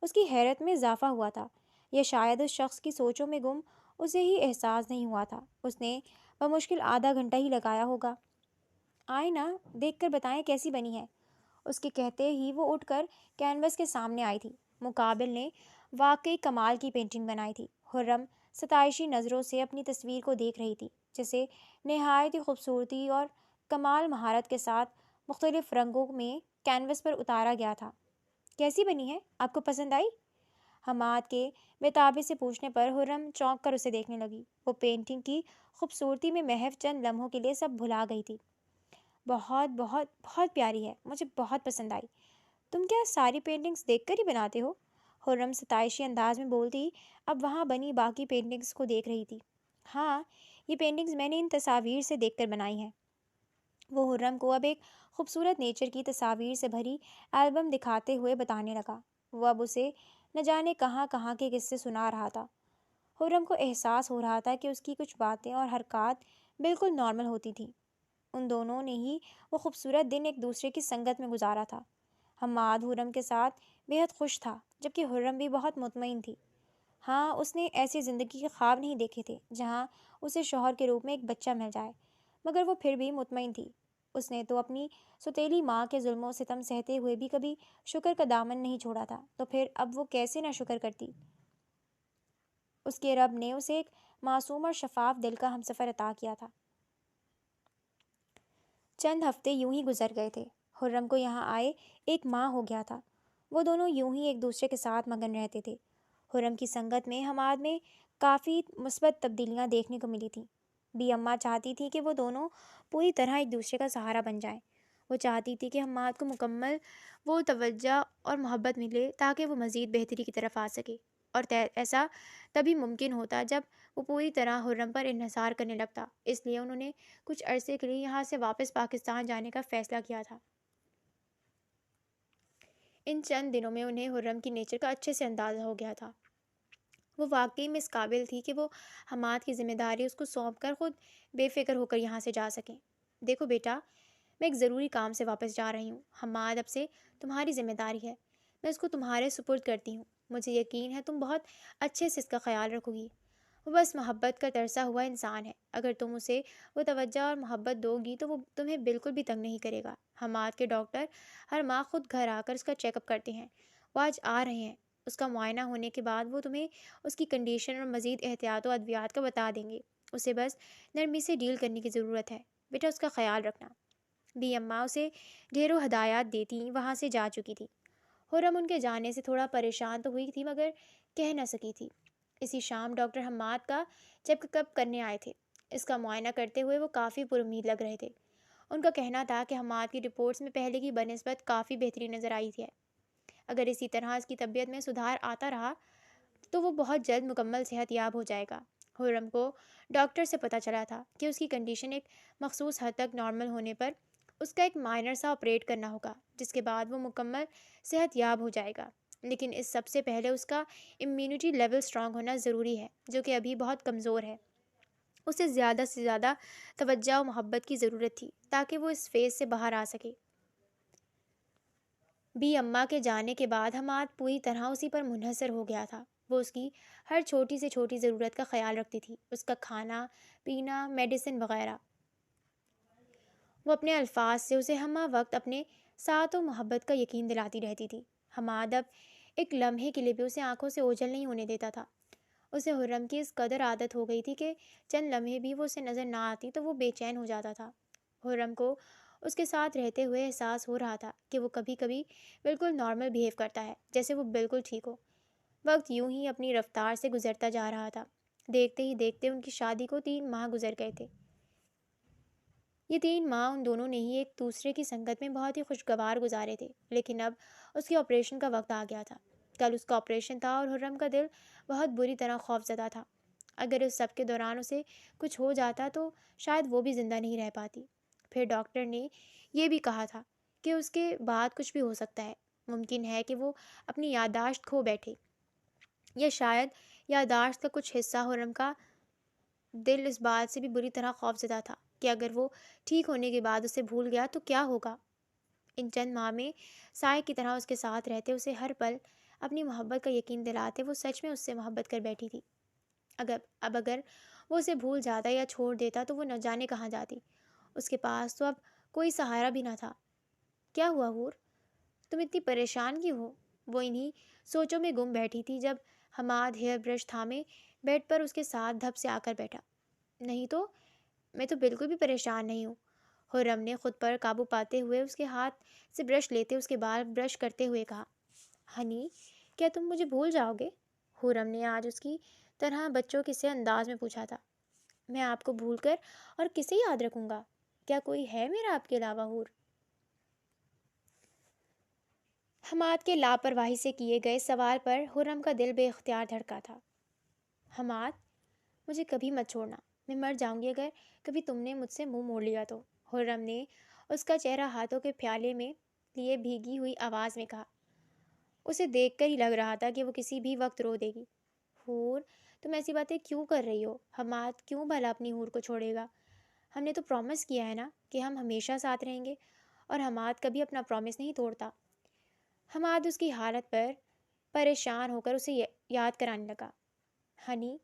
اس کی حیرت میں اضافہ ہوا تھا، یا شاید اس شخص کی سوچوں میں گم اسے ہی احساس نہیں ہوا تھا۔ اس نے بمشکل آدھا گھنٹہ ہی لگایا ہوگا۔ آئیں نا، دیکھ کر بتائیں کیسی بنی ہے۔ اس کے کہتے ہی وہ اٹھ کر کینوس کے سامنے آئی تھی۔ مقابل نے واقعی کمال کی پینٹنگ بنائی تھی۔ خرم ستائشی نظروں سے اپنی تصویر کو دیکھ رہی تھی، جسے نہایت ہی خوبصورتی اور کمال مہارت کے ساتھ مختلف رنگوں میں کینوس پر اتارا گیا تھا۔ کیسی بنی ہے؟ آپ کو پسند آئی؟ حماد کے بےتابی سے پوچھنے پر خرم چونک کر اسے دیکھنے لگی۔ وہ پینٹنگ کی خوبصورتی میں محو چند لمحوں کے لیے سب بھلا گئی تھی۔ بہت بہت بہت پیاری ہے، مجھے بہت پسند آئی۔ تم کیا ساری پینٹنگز دیکھ کر ہی بناتے ہو؟ خرم ستائشی انداز میں بولتی اب وہاں بنی باقی پینٹنگز کو دیکھ رہی تھی۔ ہاں، یہ پینٹنگز میں نے ان تصاویر سے دیکھ کر بنائی ہیں۔ وہ خرم کو اب ایک خوبصورت نیچر کی تصاویر سے بھری البم دکھاتے ہوئے بتانے لگا۔ وہ اب اسے نہ جانے کہاں کہاں کے قصے سنا رہا تھا۔ خرم کو احساس ہو رہا تھا کہ اس کی کچھ باتیں اور حرکات بالکل نارمل ہوتی تھیں۔ ان دونوں نے ہی وہ خوبصورت دن ایک دوسرے کی سنگت میں گزارا تھا۔ حماد خرم کے ساتھ بے حد خوش تھا، جبکہ خرم بھی بہت مطمئن تھی۔ ہاں، اس نے ایسی زندگی کے خواب نہیں دیکھے تھے جہاں اسے شوہر کے روپ میں ایک بچہ مل جائے، مگر وہ پھر بھی مطمئن تھی۔ اس نے تو اپنی سوتیلی ماں کے ظلم و ستم سہتے ہوئے بھی کبھی شکر کا دامن نہیں چھوڑا تھا، تو پھر اب وہ کیسے نہ شکر کرتی؟ اس کے رب نے اسے ایک معصوم اور شفاف دل کا ہمسفر عطا کیا تھا۔ چند ہفتے یوں ہی گزر گئے تھے۔ خرم کو یہاں آئے ایک ماہ ہو گیا تھا۔ وہ دونوں یوں ہی ایک دوسرے کے ساتھ مگن رہتے تھے۔ خرم کی سنگت میں حماد میں کافی مثبت تبدیلیاں دیکھنے کو ملی تھیں۔ بی اماں چاہتی تھی کہ وہ دونوں پوری طرح ایک دوسرے کا سہارا بن جائیں۔ وہ چاہتی تھی کہ حماد کو مکمل وہ توجہ اور محبت ملے تاکہ وہ مزید بہتری کی طرف آ سکے، اور ایسا تبھی ممکن ہوتا جب وہ پوری طرح خرم پر انحصار کرنے لگتا۔ اس لیے انہوں نے کچھ عرصے کے لیے یہاں سے واپس پاکستان جانے کا فیصلہ کیا تھا۔ ان چند دنوں میں انہیں خرم کی نیچر کا اچھے سے اندازہ ہو گیا تھا۔ وہ واقعی میں اس قابل تھی کہ وہ حماد کی ذمہ داری اس کو سونپ کر خود بے فکر ہو کر یہاں سے جا سکیں۔ دیکھو بیٹا، میں ایک ضروری کام سے واپس جا رہی ہوں۔ حماد اب سے تمہاری ذمہ داری ہے، میں اس کو تمہارے سپرد کرتی ہوں۔ مجھے یقین ہے تم بہت اچھے سے اس کا خیال رکھو گی۔ وہ بس محبت کا ترسا ہوا انسان ہے۔ اگر تم اسے وہ توجہ اور محبت دو گی تو وہ تمہیں بالکل بھی تنگ نہیں کرے گا۔ حماد کے ڈاکٹر ہر ماہ خود گھر آ کر اس کا چیک اپ کرتے ہیں۔ وہ آج آ رہے ہیں۔ اس کا معائنہ ہونے کے بعد وہ تمہیں اس کی کنڈیشن اور مزید احتیاط و ادویات کا بتا دیں گے۔ اسے بس نرمی سے ڈیل کرنے کی ضرورت ہے۔ بیٹا، اس کا خیال رکھنا۔ بی اماں اسے ڈھیروں ہدایات دیتی وہاں سے جا چکی تھی۔ خرم ان کے جانے سے تھوڑا پریشان تو ہوئی تھی، مگر کہہ نہ سکی تھی۔ اسی شام ڈاکٹر حماد کا چیک اپ کرنے آئے تھے۔ اس کا معائنہ کرتے ہوئے وہ کافی پر امید لگ رہے تھے۔ ان کا کہنا تھا کہ حماد کی رپورٹس میں پہلے کی بنسبت کافی بہتری نظر آئی ہے۔ اگر اسی طرح اس کی طبیعت میں سدھار آتا رہا تو وہ بہت جلد مکمل صحت یاب ہو جائے گا۔ خرم کو ڈاکٹر سے پتہ چلا تھا کہ اس کی کنڈیشن ایک مخصوص حد تک نارمل ہونے پر اس کا ایک مائنر سا آپریٹ کرنا ہوگا، جس کے بعد وہ مکمل صحت یاب ہو جائے گا۔ لیکن اس سب سے پہلے اس کا امیونٹی لیول اسٹرانگ ہونا ضروری ہے، جو کہ ابھی بہت کمزور ہے۔ اسے زیادہ سے زیادہ توجہ و محبت کی ضرورت تھی تاکہ وہ اس فیز سے باہر آ سکے۔ بی اماں کے جانے کے بعد حماد پوری طرح اسی پر منحصر ہو گیا تھا۔ وہ اس کی ہر چھوٹی سے چھوٹی ضرورت کا خیال رکھتی تھی، اس کا کھانا پینا، میڈیسن وغیرہ۔ وہ اپنے الفاظ سے اسے ہمہ وقت اپنے ساتھ و محبت کا یقین دلاتی رہتی تھی۔ حماد اب ایک لمحے کے لیے بھی اسے آنکھوں سے اوجھل نہیں ہونے دیتا تھا۔ اسے خرم کی اس قدر عادت ہو گئی تھی کہ چند لمحے بھی وہ اسے نظر نہ آتی تو وہ بے چین ہو جاتا تھا۔ خرم کو اس کے ساتھ رہتے ہوئے احساس ہو رہا تھا کہ وہ کبھی کبھی بالکل نارمل بیہیو کرتا ہے، جیسے وہ بالکل ٹھیک ہو۔ وقت یوں ہی اپنی رفتار سے گزرتا جا رہا تھا۔ دیکھتے ہی دیکھتے ان کی شادی کو 3 ماہ گزر گئے تھے۔ یہ 3 ماہ ان دونوں نے ہی ایک دوسرے کی سنگت میں بہت ہی خوشگوار گزارے تھے، لیکن اب اس کے آپریشن کا وقت آ گیا تھا۔ کل اس کا آپریشن تھا اور حرم کا دل بہت بری طرح خوف زدہ تھا۔ اگر اس سب کے دوران اسے کچھ ہو جاتا تو شاید وہ بھی زندہ نہیں رہ پاتی۔ پھر ڈاکٹر نے یہ بھی کہا تھا کہ اس کے بعد کچھ بھی ہو سکتا ہے۔ ممکن ہے کہ وہ اپنی یادداشت کھو بیٹھے، یا شاید یادداشت کا کچھ حصہ۔ حرم کا دل اس بات سے بھی بری طرح خوفزدہ تھا کہ اگر وہ ٹھیک ہونے کے بعد اسے بھول گیا تو کیا ہوگا۔ ان چند ماہ میں سائے کی طرح اس کے ساتھ رہتے، اسے ہر پل اپنی محبت کا یقین دلاتے، وہ سچ میں اس سے محبت کر بیٹھی تھی۔ اگر وہ اسے بھول جاتا یا چھوڑ دیتا تو وہ نہ جانے کہاں جاتی۔ اس کے پاس تو اب کوئی سہارا بھی نہ تھا۔ کیا ہوا حور؟ تم اتنی پریشان کیوں ہو؟ وہ انہی سوچوں میں گم بیٹھی تھی جب حماد ہیئر برش تھامے بیڈ پر اس کے ساتھ دھپ سے آ کر بیٹھا۔ نہیں تو میں تو بالکل بھی پریشان نہیں ہوں، حرم نے خود پر قابو پاتے ہوئے اس کے ہاتھ سے برش لیتے اس کے بال برش کرتے ہوئے کہا۔ ہنی، کیا تم مجھے بھول جاؤ گے؟ حرم نے آج اس کی طرح بچوں کے سے انداز میں پوچھا تھا۔ میں آپ کو بھول کر اور کسے یاد رکھوں گا؟ کیا کوئی ہے میرا آپ کے علاوہ حور؟ حماد کے لاپرواہی سے کیے گئے سوال پر حرم کا دل بے اختیار دھڑکا تھا۔ حماد، مجھے کبھی مت چھوڑنا، میں مر جاؤں گی اگر کبھی تم نے مجھ سے منہ موڑ لیا تو، حرم نے اس کا چہرہ ہاتھوں کے پیالے میں لیے بھیگی ہوئی آواز میں کہا۔ اسے دیکھ کر ہی لگ رہا تھا کہ وہ کسی بھی وقت رو دے گی۔ حور، تم ایسی باتیں کیوں کر رہی ہو؟ حماد کیوں بھلا اپنی حور کو چھوڑے گا؟ ہم نے تو پرومس کیا ہے نا کہ ہم ہمیشہ ساتھ رہیں گے، اور حماد کبھی اپنا پرومس نہیں توڑتا۔ حماد اس کی حالت پر پریشان ہو کر اسے یاد کرانے لگا۔ ہنی،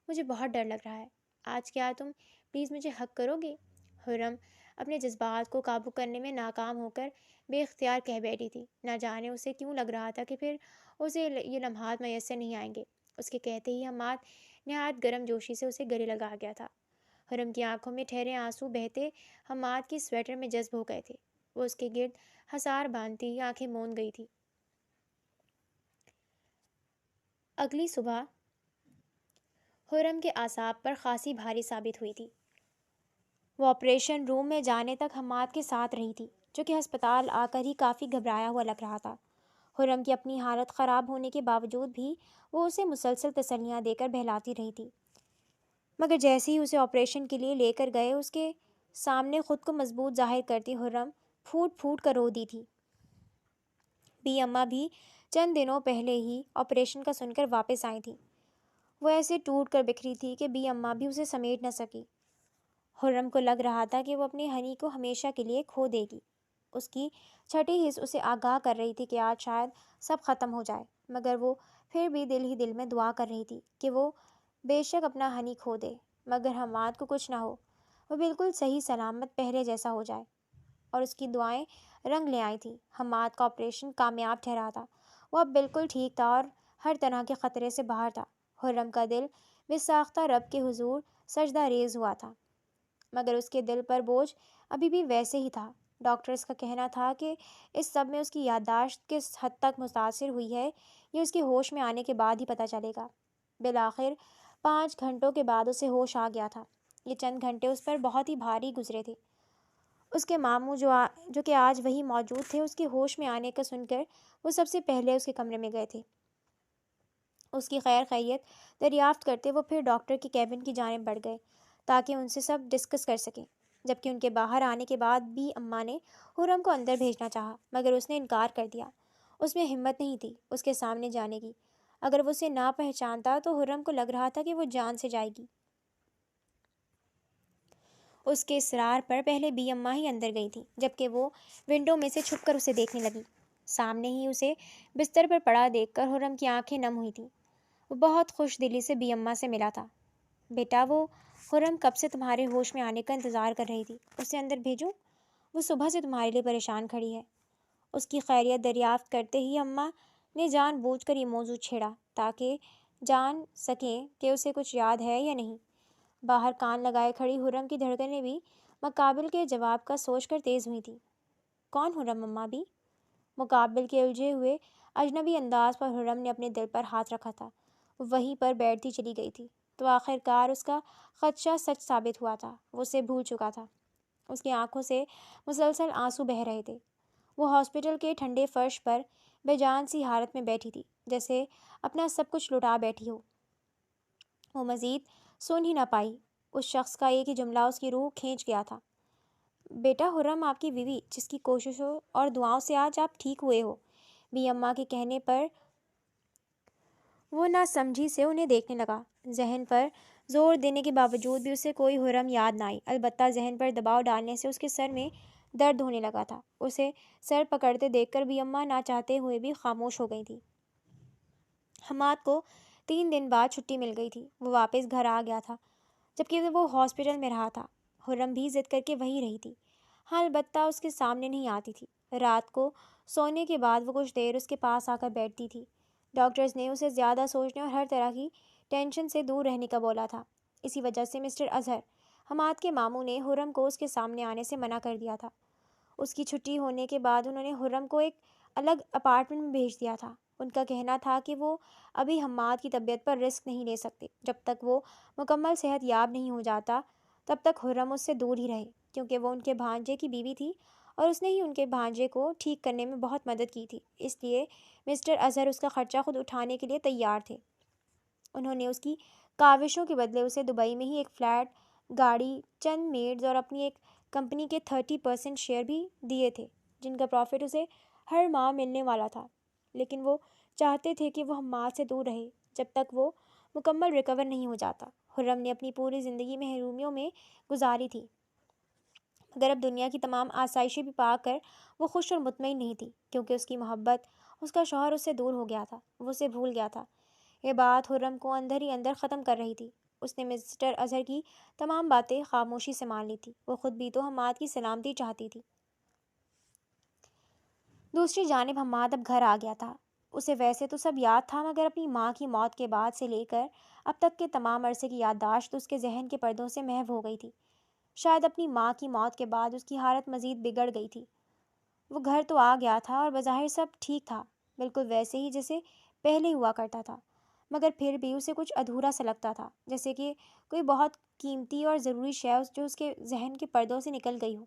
مجھے بہت ڈر لگ رہا ہے، آج کیا تم پلیز مجھے حق کرو گے؟ حرم اپنے جذبات کو قابو کرنے میں ناکام ہو کر بے اختیار کہہ بیٹھی تھی۔ نہ جانے اسے کیوں لگ رہا تھا کہ پھر اسے یہ لمحات میسر نہیں آئیں گے۔ اس کے کہتے ہی حماد نہایت گرم جوشی سے اسے گلے لگا گیا تھا۔ حرم کی آنکھوں میں ٹھہرے آنسو بہتے حماد کی سویٹر میں جذب ہو گئے تھے۔ وہ اس کے گرد حصار باندھتی ہی آنکھیں موند گئی تھی۔ اگلی صبح حرم کے اعصاب پر خاصی بھاری ثابت ہوئی تھی۔ وہ آپریشن روم میں جانے تک حماد کے ساتھ رہی تھی، جو کہ ہسپتال آ کر ہی کافی گھبرایا ہوا لگ رہا تھا۔ حرم کی اپنی حالت خراب ہونے کے باوجود بھی وہ اسے مسلسل تسلیاں دے کر بہلاتی رہی تھی، مگر جیسے ہی اسے آپریشن کے لیے لے کر گئے، اس کے سامنے خود کو مضبوط ظاہر کرتی حرم پھوٹ پھوٹ کر رو دی تھی۔ بی اماں بھی چند دنوں پہلے ہی آپریشن کا سن کر واپس آئی تھیں۔ وہ ایسے ٹوٹ کر بکھری تھی کہ بی اماں بھی اسے سمیٹ نہ سکی۔ حرم کو لگ رہا تھا کہ وہ اپنی ہنی کو ہمیشہ کے لیے کھو دے گی۔ اس کی چھٹی حس اسے آگاہ کر رہی تھی کہ آج شاید سب ختم ہو جائے، مگر وہ پھر بھی دل ہی دل میں دعا کر رہی تھی کہ وہ بے شک اپنا ہنی کھو دے، مگر حماد کو کچھ نہ ہو، وہ بالکل صحیح سلامت پہلے جیسا ہو جائے۔ اور اس کی دعائیں رنگ لے آئی تھیں۔ حماد کا آپریشن کامیاب ٹھہرا تھا، وہ اب بالکل ٹھیک تھا اور ہر طرح کے خطرے سے باہر تھا۔ حرم کا دل بے ساختہ رب کے حضور سجدہ ریز ہوا تھا، مگر اس کے دل پر بوجھ ابھی بھی ویسے ہی تھا۔ ڈاکٹرز کا کہنا تھا کہ اس سب میں اس کی یادداشت کس حد تک متاثر ہوئی ہے، یہ اس کے ہوش میں آنے کے بعد ہی پتہ چلے گا۔ بالآخر 5 گھنٹوں کے بعد اسے ہوش آ گیا تھا۔ یہ چند گھنٹے اس پر بہت ہی بھاری گزرے تھے۔ اس کے ماموں جو کہ آج وہی موجود تھے، اس کے ہوش میں آنے کا سن کر وہ سب سے پہلے اس کے کمرے میں گئے تھے۔ اس کی خیر خیریت دریافت کرتے وہ پھر ڈاکٹر کے کیبن کی جانب بڑھ گئے تاکہ ان سے سب ڈسکس کر سکیں۔ جبکہ ان کے باہر آنے کے بعد بی اماں نے حرم کو اندر بھیجنا چاہا، مگر اس نے انکار کر دیا۔ اس میں ہمت نہیں تھی اس کے سامنے جانے کی۔ اگر وہ اسے نہ پہچانتا تو حرم کو لگ رہا تھا کہ وہ جان سے جائے گی۔ اس کے اصرار پر پہلے بی اماں ہی اندر گئی تھی، جبکہ وہ ونڈو میں سے چھپ کر اسے دیکھنے لگی۔ سامنے ہی اسے بستر پر پڑا دیکھ کر حرم کی آنکھیں نم ہوئی تھیں۔ وہ بہت خوش دلی سے بی اماں سے ملا تھا۔ بیٹا، وہ حرم کب سے تمہارے ہوش میں آنے کا انتظار کر رہی تھی، اسے اندر بھیجوں؟ وہ صبح سے تمہارے لیے پریشان کھڑی ہے۔ اس کی خیریت دریافت کرتے ہی اماں نے جان بوجھ کر یہ موضوع چھیڑا تاکہ جان سکیں کہ اسے کچھ یاد ہے یا نہیں۔ باہر کان لگائے کھڑی حرم کی دھڑکنیں بھی مقابل کے جواب کا سوچ کر تیز ہوئی تھیں۔ کون حرم اماں بھی؟ مقابل کے الجھے ہوئے اجنبی انداز پر حرم نے اپنے دل پر ہاتھ رکھا تھا۔ وہ وہیں پر بیٹھتی چلی گئی تھی تو آخر کار اس کا خدشہ سچ ثابت ہوا تھا۔ وہ اسے بھول چکا تھا۔ اس کی آنکھوں سے مسلسل آنسو بہہ رہے تھے۔ وہ ہاسپٹل کے ٹھنڈے فرش پر بے جان سی حالت میں بیٹھی تھی، جیسے اپنا سب کچھ لٹا بیٹھی ہو۔ وہ مزید سن ہی نہ پائی۔ اس شخص کا ایک ہی جملہ اس کی روح کھینچ گیا تھا۔ بیٹا حرم آپ کی بیوی، جس کی کوششوں اور دعاؤں سے آج آپ ٹھیک ہوئے ہو۔ بی اماں کے کہنے پر وہ نہ سمجھی سے انہیں دیکھنے لگا۔ ذہن پر زور دینے کے باوجود بھی اسے کوئی حرم یاد نہ آئی، البتہ ذہن پر دباؤ ڈالنے سے اس کے سر میں درد ہونے لگا تھا۔ اسے سر پکڑتے دیکھ کر بی اماں نہ چاہتے ہوئے بھی خاموش ہو گئی تھی۔ حماد کو 3 دن بعد چھٹی مل گئی تھی۔ وہ واپس گھر آ گیا تھا، جبکہ وہ ہاسپٹل میں رہا تھا۔ حرم بھی ضد کر کے وہیں رہی تھی، ہاں البتہ اس کے سامنے نہیں آتی تھی۔ رات کو سونے کے بعد وہ کچھ دیر اس کے پاس آ کر بیٹھتی تھی۔ ڈاکٹرز نے اسے زیادہ سوچنے اور ہر طرح کی ٹینشن سے دور رہنے کا بولا تھا۔ اسی وجہ سے مسٹر اظہر، حماد کے ماموں نے حرم کو اس کے سامنے آنے سے منع کر دیا تھا۔ اس کی چھٹی ہونے کے بعد انہوں نے حرم کو ایک الگ اپارٹمنٹ میں بھیج دیا تھا۔ ان کا کہنا تھا کہ وہ ابھی حماد کی طبیعت پر رسک نہیں لے سکتے۔ جب تک وہ مکمل صحت یاب نہیں ہو جاتا تب تک حرم اس سے دور ہی رہے، کیونکہ وہ ان کے بھانجے کی بیوی تھی اور اس نے ہی ان کے بھانجے کو ٹھیک کرنے میں بہت مدد کی تھی۔ اس لیے مسٹر اظہر اس کا خرچہ خود اٹھانے کے لیے تیار تھے۔ انہوں نے اس کی کاوشوں کے بدلے اسے دبئی میں ہی ایک فلیٹ، گاڑی، چند میڈز اور اپنی ایک کمپنی کے 30% شیئر بھی دیے تھے، جن کا پروفٹ اسے ہر ماہ ملنے والا تھا۔ لیکن وہ چاہتے تھے کہ وہ حماد سے دور رہے جب تک وہ مکمل ریکور نہیں ہو جاتا۔ حرم نے اپنی پوری زندگی محرومیوں میں گزاری تھی، مگر اب دنیا کی تمام آسائشیں بھی پا کر وہ خوش اور مطمئن نہیں تھی، کیونکہ اس کی محبت، اس کا شوہر اس سے دور ہو گیا تھا، وہ اسے بھول گیا تھا۔ یہ بات حرم کو اندر ہی اندر ختم کر رہی تھی۔ اس نے مسٹر اظہر کی تمام باتیں خاموشی سے مان لی تھی۔ وہ خود بھی تو حماد کی سلامتی چاہتی تھی۔ دوسری جانب حماد اب گھر آ گیا تھا۔ اسے ویسے تو سب یاد تھا، مگر اپنی ماں کی موت کے بعد سے لے کر اب تک کے تمام عرصے کی یادداشت اس کے ذہن کے پردوں سے محو ہو گئی تھی۔ شاید اپنی ماں کی موت کے بعد اس کی حالت مزید بگڑ گئی تھی۔ وہ گھر تو آ گیا تھا اور بظاہر سب ٹھیک تھا، بالکل ویسے ہی جیسے پہلے ہوا کرتا تھا، مگر پھر بھی اسے کچھ ادھورا سا لگتا تھا، جیسے کہ کوئی بہت قیمتی اور ضروری شے جو اس کے ذہن کے پردوں سے نکل گئی ہو،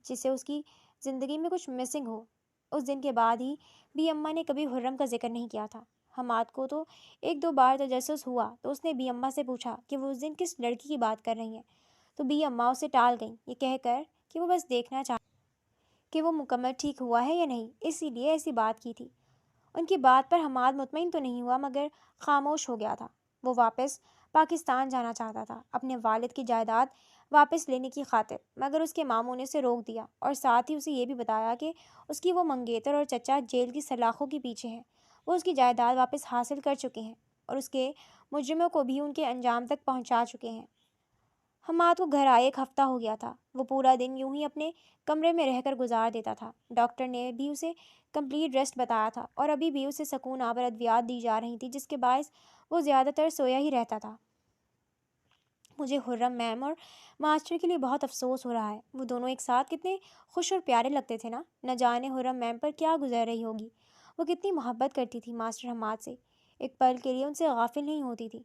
جسے اس کی زندگی میں کچھ مسنگ ہو۔ اس دن کے بعد ہی بی اماں نے کبھی حرم کا ذکر نہیں کیا تھا۔ حماد کو تو 1-2 بار تجسس ہوا تو اس نے بی اماں سے پوچھا کہ وہ اس دن کس لڑکی کی بات کر رہی ہیں، تو بی اماں اسے ٹال گئیں، یہ کہہ کر کہ وہ بس دیکھنا چاہتی کہ وہ مکمل ٹھیک ہوا ہے یا نہیں، اسی لیے ایسی بات کی تھی۔ ان کی بات پر حماد مطمئن تو نہیں ہوا، مگر خاموش ہو گیا تھا۔ وہ واپس پاکستان جانا چاہتا تھا، اپنے والد کی جائیداد واپس لینے کی خاطر، مگر اس کے ماموں نے اسے روک دیا اور ساتھ ہی اسے یہ بھی بتایا کہ اس کی وہ منگیتر اور چچا جیل کی سلاخوں کے پیچھے ہیں، وہ اس کی جائیداد واپس حاصل کر چکے ہیں اور اس کے مجرموں کو بھی ان کے انجام تک پہنچا چکے ہیں۔ حماد کو گھر آئے 1 ہفتہ ہو گیا تھا۔ وہ پورا دن یوں ہی اپنے کمرے میں رہ کر گزار دیتا تھا۔ ڈاکٹر نے بھی اسے کمپلیٹ ریسٹ بتایا تھا اور ابھی بھی اسے سکون آور ادویات دی جا رہی تھی، جس کے باعث وہ زیادہ تر سویا ہی رہتا تھا۔ مجھے حرم میم اور ماسٹر کے لیے بہت افسوس ہو رہا ہے۔ وہ دونوں ایک ساتھ کتنے خوش اور پیارے لگتے تھے نا۔ نہ جانے حرم میم پر کیا گزر رہی ہوگی۔ وہ کتنی محبت کرتی تھی ماسٹر حماد سے، ایک پل کے لیے ان سے غافل نہیں ہوتی تھی۔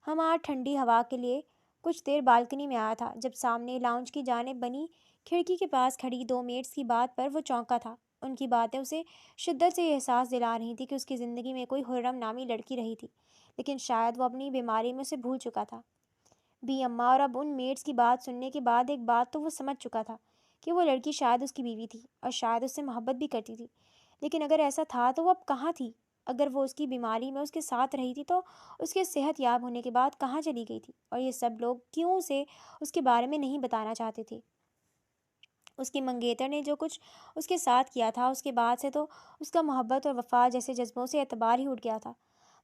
حماد ٹھنڈی ہوا کے لیے کچھ دیر بالکنی میں آیا تھا، جب سامنے لاؤنج کی جانب بنی کھڑکی کے پاس کھڑی 2 میٹس کی بات پر وہ چونکا تھا۔ ان کی باتیں اسے شدت سے یہ احساس دلا رہی تھی کہ اس کی زندگی میں کوئی حرم نامی لڑکی رہی تھی، لیکن شاید وہ اپنی بیماری میں اسے بھول چکا تھا۔ بی اماں اور اب ان میٹس کی بات سننے کے بعد ایک بات تو وہ سمجھ چکا تھا کہ وہ لڑکی شاید اس کی بیوی تھی اور شاید اس سے محبت بھی کرتی تھی، لیکن اگر ایسا تھا تو وہ اب کہاں تھی؟ اگر وہ اس کی بیماری میں اس کے ساتھ رہی تھی تو اس کے صحت یاب ہونے کے بعد کہاں چلی گئی تھی؟ اور یہ سب لوگ کیوں اسے اس کے بارے میں نہیں بتانا چاہتے تھے؟ اس کی منگیتر نے جو کچھ اس کے ساتھ کیا تھا، اس کے بعد سے تو اس کا محبت اور وفا جیسے جذبوں سے اعتبار ہی اٹھ گیا تھا،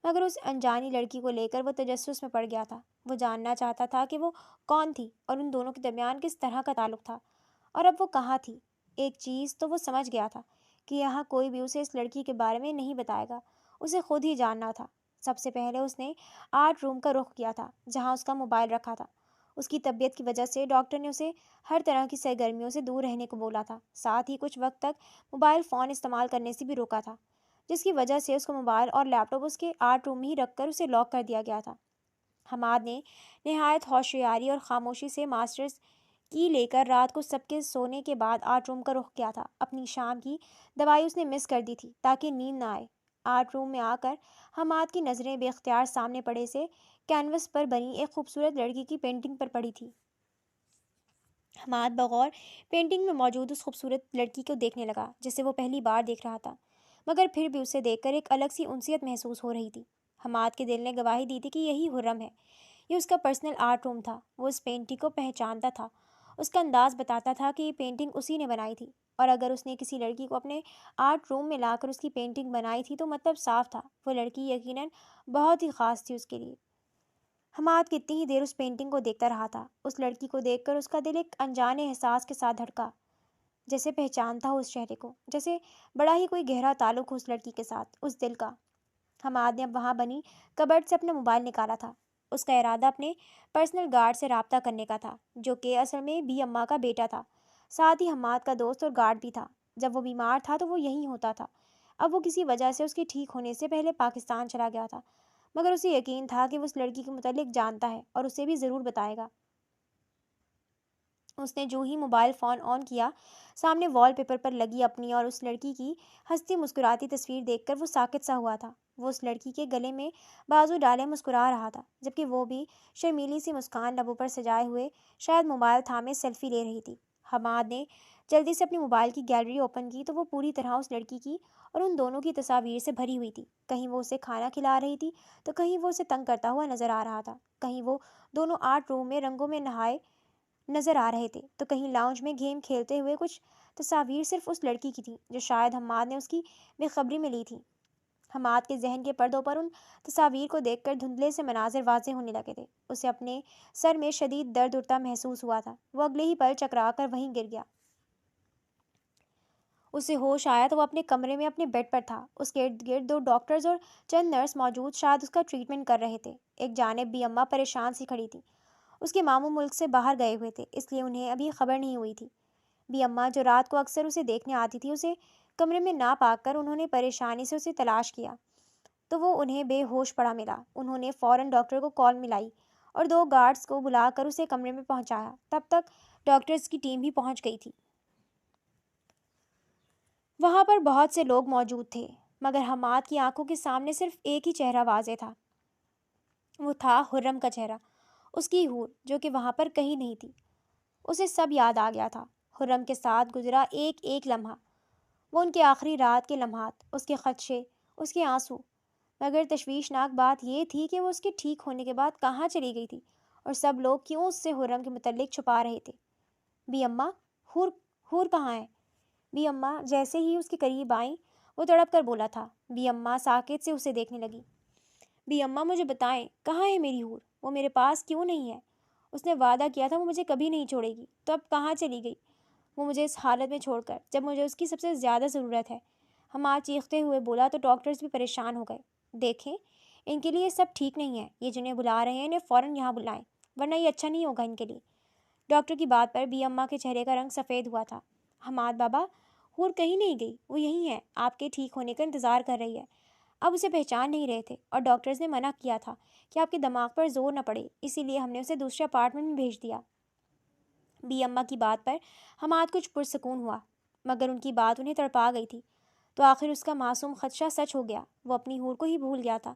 مگر اس انجانی لڑکی کو لے کر وہ تجسس میں پڑ گیا تھا۔ وہ جاننا چاہتا تھا کہ وہ کون تھی اور ان دونوں کے درمیان کس طرح کا تعلق تھا، اور اب وہ کہاں تھی۔ ایک چیز تو وہ سمجھ گیا تھا کہ یہاں کوئی بھی اسے اس لڑکی کے بارے میں نہیں بتائے گا، اسے خود ہی جاننا تھا۔ سب سے پہلے اس نے آرٹ روم کا رخ کیا تھا، جہاں اس کا موبائل رکھا تھا۔ اس کی طبیعت کی وجہ سے ڈاکٹر نے اسے ہر طرح کی سرگرمیوں سے دور رہنے کو بولا تھا، ساتھ ہی کچھ وقت تک موبائل فون استعمال کرنے سے بھی روکا تھا، جس کی وجہ سے اس کو موبائل اور لیپ ٹاپ اس کے آرٹ روم میں ہی رکھ کر اسے لاک کر دیا گیا تھا۔ حماد نے نہایت ہوشیاری اور خاموشی سے ماسٹرز کی لے کر رات کو سب کے سونے کے بعد آرٹ روم کا رخ کیا تھا۔ اپنی شام کی دوائی اس نے مس کر دی تھی تاکہ نیند نہ آئے۔ آرٹ روم میں آ کر حماد کی نظریں بے اختیار سامنے پڑے سے کینوس پر بنی ایک خوبصورت لڑکی کی پینٹنگ پر پڑی تھی۔ حماد بغور پینٹنگ میں موجود اس خوبصورت لڑکی کو دیکھنے لگا جسے وہ پہلی بار دیکھ رہا تھا، مگر پھر بھی اسے دیکھ کر ایک الگ سی انسیت محسوس ہو رہی تھی۔ حماد کے دل نے گواہی دی تھی کہ یہی حرم ہے، یہ اس کا پرسنل آرٹ روم تھا۔ وہ اس پینٹنگ کو پہچانتا تھا، اس کا انداز بتاتا تھا کہ یہ پینٹنگ اسی نے بنائی تھی، اور اگر اس نے کسی لڑکی کو اپنے آرٹ روم میں لا کر اس کی پینٹنگ بنائی تھی تو مطلب صاف تھا، وہ لڑکی یقیناً بہت ہی خاص تھی اس کے لیے۔ حماد کتنی ہی دیر اس پینٹنگ کو دیکھتا رہا تھا۔ اس لڑکی کو دیکھ کر اس کا دل ایک انجانے احساس کے ساتھ دھڑکا، جیسے پہچانتا ہو اس چہرے کو، جیسے بڑا ہی کوئی گہرا تعلق ہو اس لڑکی کے ساتھ، اس دل کا۔ حماد نے اب وہاں بنی کبرڈ سے اپنا موبائل نکالا تھا۔ اس کا ارادہ اپنے پرسنل گارڈ سے رابطہ کرنے کا تھا، جو کہ اصل میں بی اماں کا بیٹا تھا، ساتھ ہی حماد کا دوست اور گارڈ بھی تھا۔ جب وہ بیمار تھا تو وہ یہیں ہوتا تھا۔ اب وہ کسی وجہ سے اس کے ٹھیک ہونے سے پہلے پاکستان چلا گیا تھا، مگر اسے یقین تھا کہ وہ اس لڑکی کے متعلق جانتا ہے اور اسے بھی ضرور بتائے گا۔ اس نے جو ہی موبائل فون آن کیا، سامنے وال پیپر پر لگی اپنی اور اس لڑکی کی ہنستی مسکراتی تصویر دیکھ کر وہ ساکت سا ہوا تھا۔ وہ اس لڑکی کے گلے میں بازو ڈالے مسکرا رہا تھا، جبکہ وہ بھی شرمیلی سی مسکان لبوں پر سجائے ہوئے شاید موبائل تھامے سیلفی لے رہی تھی۔ حماد نے جلدی سے اپنی موبائل کی گیلری اوپن کی تو وہ پوری طرح اس لڑکی کی اور ان دونوں کی تصاویر سے بھری ہوئی تھی۔ کہیں وہ اسے کھانا کھلا رہی تھی تو کہیں وہ اسے تنگ کرتا ہوا نظر آ رہا تھا، کہیں وہ دونوں آرٹ روم میں رنگوں میں نہائے نظر آ رہے تھے تو کہیں لاؤنج میں گیم کھیلتے ہوئے۔ کچھ تصاویر صرف اس لڑکی کی تھیں جو شاید حماد نے اس کی بے خبری میں لی تھی۔ حماد کے ذہن کے پردوں پر ان تصاویر کو دیکھ کر دھندلے سے مناظر واضح ہونے لگے تھے۔ اسے اپنے سر میں شدید درد اٹھتا محسوس ہوا تھا۔ وہ اگلے ہی پل چکرا کر وہیں گر گیا۔ اسے ہوش آیا تو وہ اپنے کمرے میں اپنے بیڈ پر تھا۔ اس کے ارد گرد دو ڈاکٹرز اور چند نرس موجود شاید اس کا ٹریٹمنٹ کر رہے تھے۔ ایک جانب بی اماں پریشان سی کھڑی تھی۔ اس کے ماموں ملک سے باہر گئے ہوئے تھے، اس لیے انہیں ابھی خبر نہیں ہوئی تھی۔ بی اماں جو رات کو اکثر اسے دیکھنے آتی تھی، اسے کمرے میں نہ پا کر انہوں نے پریشانی سے اسے تلاش کیا تو وہ انہیں بے ہوش پڑا ملا۔ انہوں نے فوراً ڈاکٹر کو کال ملائی اور دو گارڈز کو بلا کر اسے کمرے میں پہنچایا۔ تب تک ڈاکٹرز کی ٹیم بھی پہنچ گئی تھی۔ وہاں پر بہت سے لوگ موجود تھے، مگر حماد کی آنکھوں کے سامنے صرف ایک ہی چہرہ واضح تھا۔ وہ تھا حرم کا چہرہ، اس کی حور جو کہ وہاں پر کہیں نہیں تھی۔ اسے سب یاد آ گیا تھا، حرم کے ساتھ گزرا ایک ایک لمحہ، وہ ان کے آخری رات کے لمحات، اس کے خدشے، اس کے آنسو۔ مگر تشویشناک بات یہ تھی کہ وہ اس کے ٹھیک ہونے کے بعد کہاں چلی گئی تھی، اور سب لوگ کیوں اس سے حرم کے متعلق چھپا رہے تھے۔ بی اماں، حور کہاں ہے؟ بی اماں جیسے ہی اس کے قریب آئیں، وہ تڑپ کر بولا تھا۔ بی اماں ساکت سے اسے دیکھنے لگی۔ بی اماں مجھے بتائیں، کہاں ہے میری حور؟ وہ میرے پاس کیوں نہیں ہے؟ اس نے وعدہ کیا تھا وہ مجھے کبھی نہیں چھوڑے گی، تو اب کہاں چلی گئی وہ مجھے اس حالت میں چھوڑ کر، جب مجھے اس کی سب سے زیادہ ضرورت ہے؟ حماد چیختے ہوئے بولا تو ڈاکٹرز بھی پریشان ہو گئے۔ دیکھیں، ان کے لیے یہ سب ٹھیک نہیں ہے، یہ جنہیں بلا رہے ہیں انہیں فوراً یہاں بلائیں، ورنہ یہ اچھا نہیں ہوگا ان کے لیے۔ ڈاکٹر کی بات پر بی اماں کے چہرے کا رنگ سفید ہوا تھا۔ حماد بابا، حور کہیں نہیں گئی، وہ یہیں ہے، آپ کے ٹھیک ہونے کا انتظار کر رہی ہے۔ اب اسے پہچان نہیں رہے تھے، اور ڈاکٹرز نے منع کیا تھا کہ آپ کے دماغ پر زور نہ پڑے، اسی لیے ہم نے اسے دوسرے اپارٹمنٹ میں بھیج دیا۔ بی اماں کی بات پر حماد کچھ پرسکون ہوا، مگر ان کی بات انہیں تڑپا گئی تھی۔ تو آخر اس کا معصوم خدشہ سچ ہو گیا، وہ اپنی حور کو ہی بھول گیا تھا،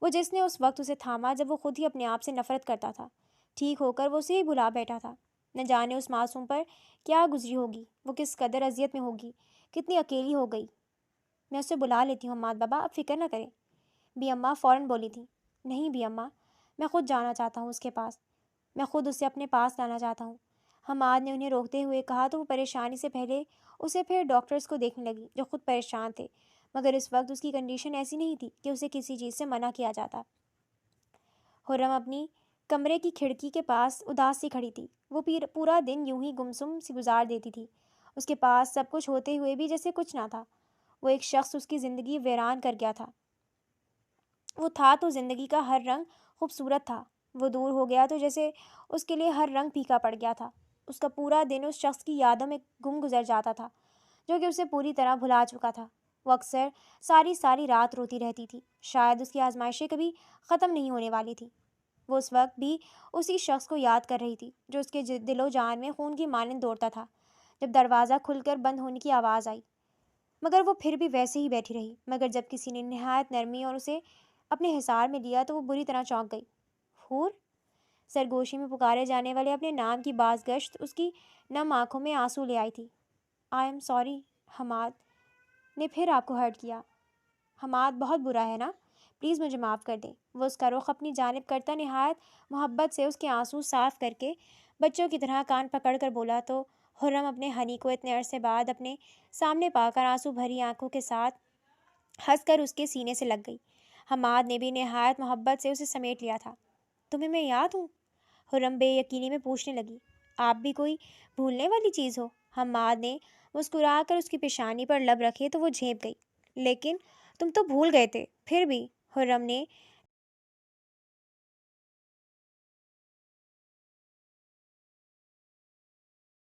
وہ جس نے اس وقت اسے تھاما جب وہ خود ہی اپنے آپ سے نفرت کرتا تھا۔ ٹھیک ہو کر وہ اسے ہی بھلا بیٹھا تھا۔ نہ جانے اس معصوم پر کیا گزری ہوگی، وہ کس قدر اذیت میں ہوگی، کتنی اکیلی ہو گئی۔ میں اسے بلا لیتی ہوں حماد بابا، آپ فکر نہ کریں۔ بی اماں فوراً بولی تھی۔ نہیں بی اماں، میں خود جانا چاہتا ہوں اس کے پاس، میں خود اسے اپنے پاس لانا چاہتا ہوں۔ حماد نے انہیں روکتے ہوئے کہا تو وہ پریشانی سے پہلے اسے پھر ڈاکٹرز کو دیکھنے لگی جو خود پریشان تھے، مگر اس وقت اس کی کنڈیشن ایسی نہیں تھی کہ اسے کسی چیز سے منع کیا جاتا۔ حرم اپنی کمرے کی کھڑکی کے پاس اداس سی کھڑی تھی۔ وہ پورا دن یوں ہی گمسم سی گزار دیتی تھی، اس کے پاس سب کچھ ہوتے ہوئے بھی جیسے کچھ نہ تھا۔ وہ ایک شخص اس کی زندگی ویران کر گیا تھا۔ وہ تھا تو زندگی کا ہر رنگ خوبصورت تھا، وہ دور ہو گیا تو جیسے اس کے لیے ہر رنگ پھیکا پڑ گیا تھا۔ اس کا پورا دن اس شخص کی یادوں میں گم گزر جاتا تھا جو کہ اسے پوری طرح بھلا چکا تھا۔ وہ اکثر ساری رات روتی رہتی تھی، شاید اس کی آزمائشیں کبھی ختم نہیں ہونے والی تھی۔ وہ اس وقت بھی اسی شخص کو یاد کر رہی تھی جو اس کے دل و جان میں خون کی مانند دوڑتا تھا جب دروازہ کھل کر بند ہونے کی آواز آئی۔ مگر وہ پھر بھی ویسے ہی بیٹھی رہی، مگر جب کسی نے نہایت نرمی اور اسے اپنے حصار میں لیا تو وہ بری طرح چونک گئی۔ حور؟ سرگوشی میں پکارے جانے والے اپنے نام کی باز گشت اس کی نم آنکھوں میں آنسو لے آئی تھی۔ آئی ایم سوری، حماد نے پھر آپ کو ہرٹ کیا۔ حماد بہت برا ہے نا، پلیز مجھے معاف کر دیں۔ وہ اس کا رخ اپنی جانب کرتا نہایت محبت سے اس کے آنسو صاف کر کے بچوں کی طرح کان پکڑ کر بولا تو حرم اپنے ہنی کو اتنے عرصے بعد اپنے سامنے پا کر آنسو بھری آنکھوں کے ساتھ ہنس کر اس کے سینے سے لگ گئی۔ حماد نے بھی نہایت محبت سے اسے سمیٹ لیا تھا۔ تمہیں میں یاد ہوں؟ حرم بے یقینی میں پوچھنے لگی۔ آپ بھی کوئی بھولنے والی چیز ہو؟ حماد نے مسکرا کر اس کی پیشانی پر لب رکھے تو وہ جھیپ گئی۔ لیکن تم تو بھول گئے تھے۔ پھر بھی حرم نے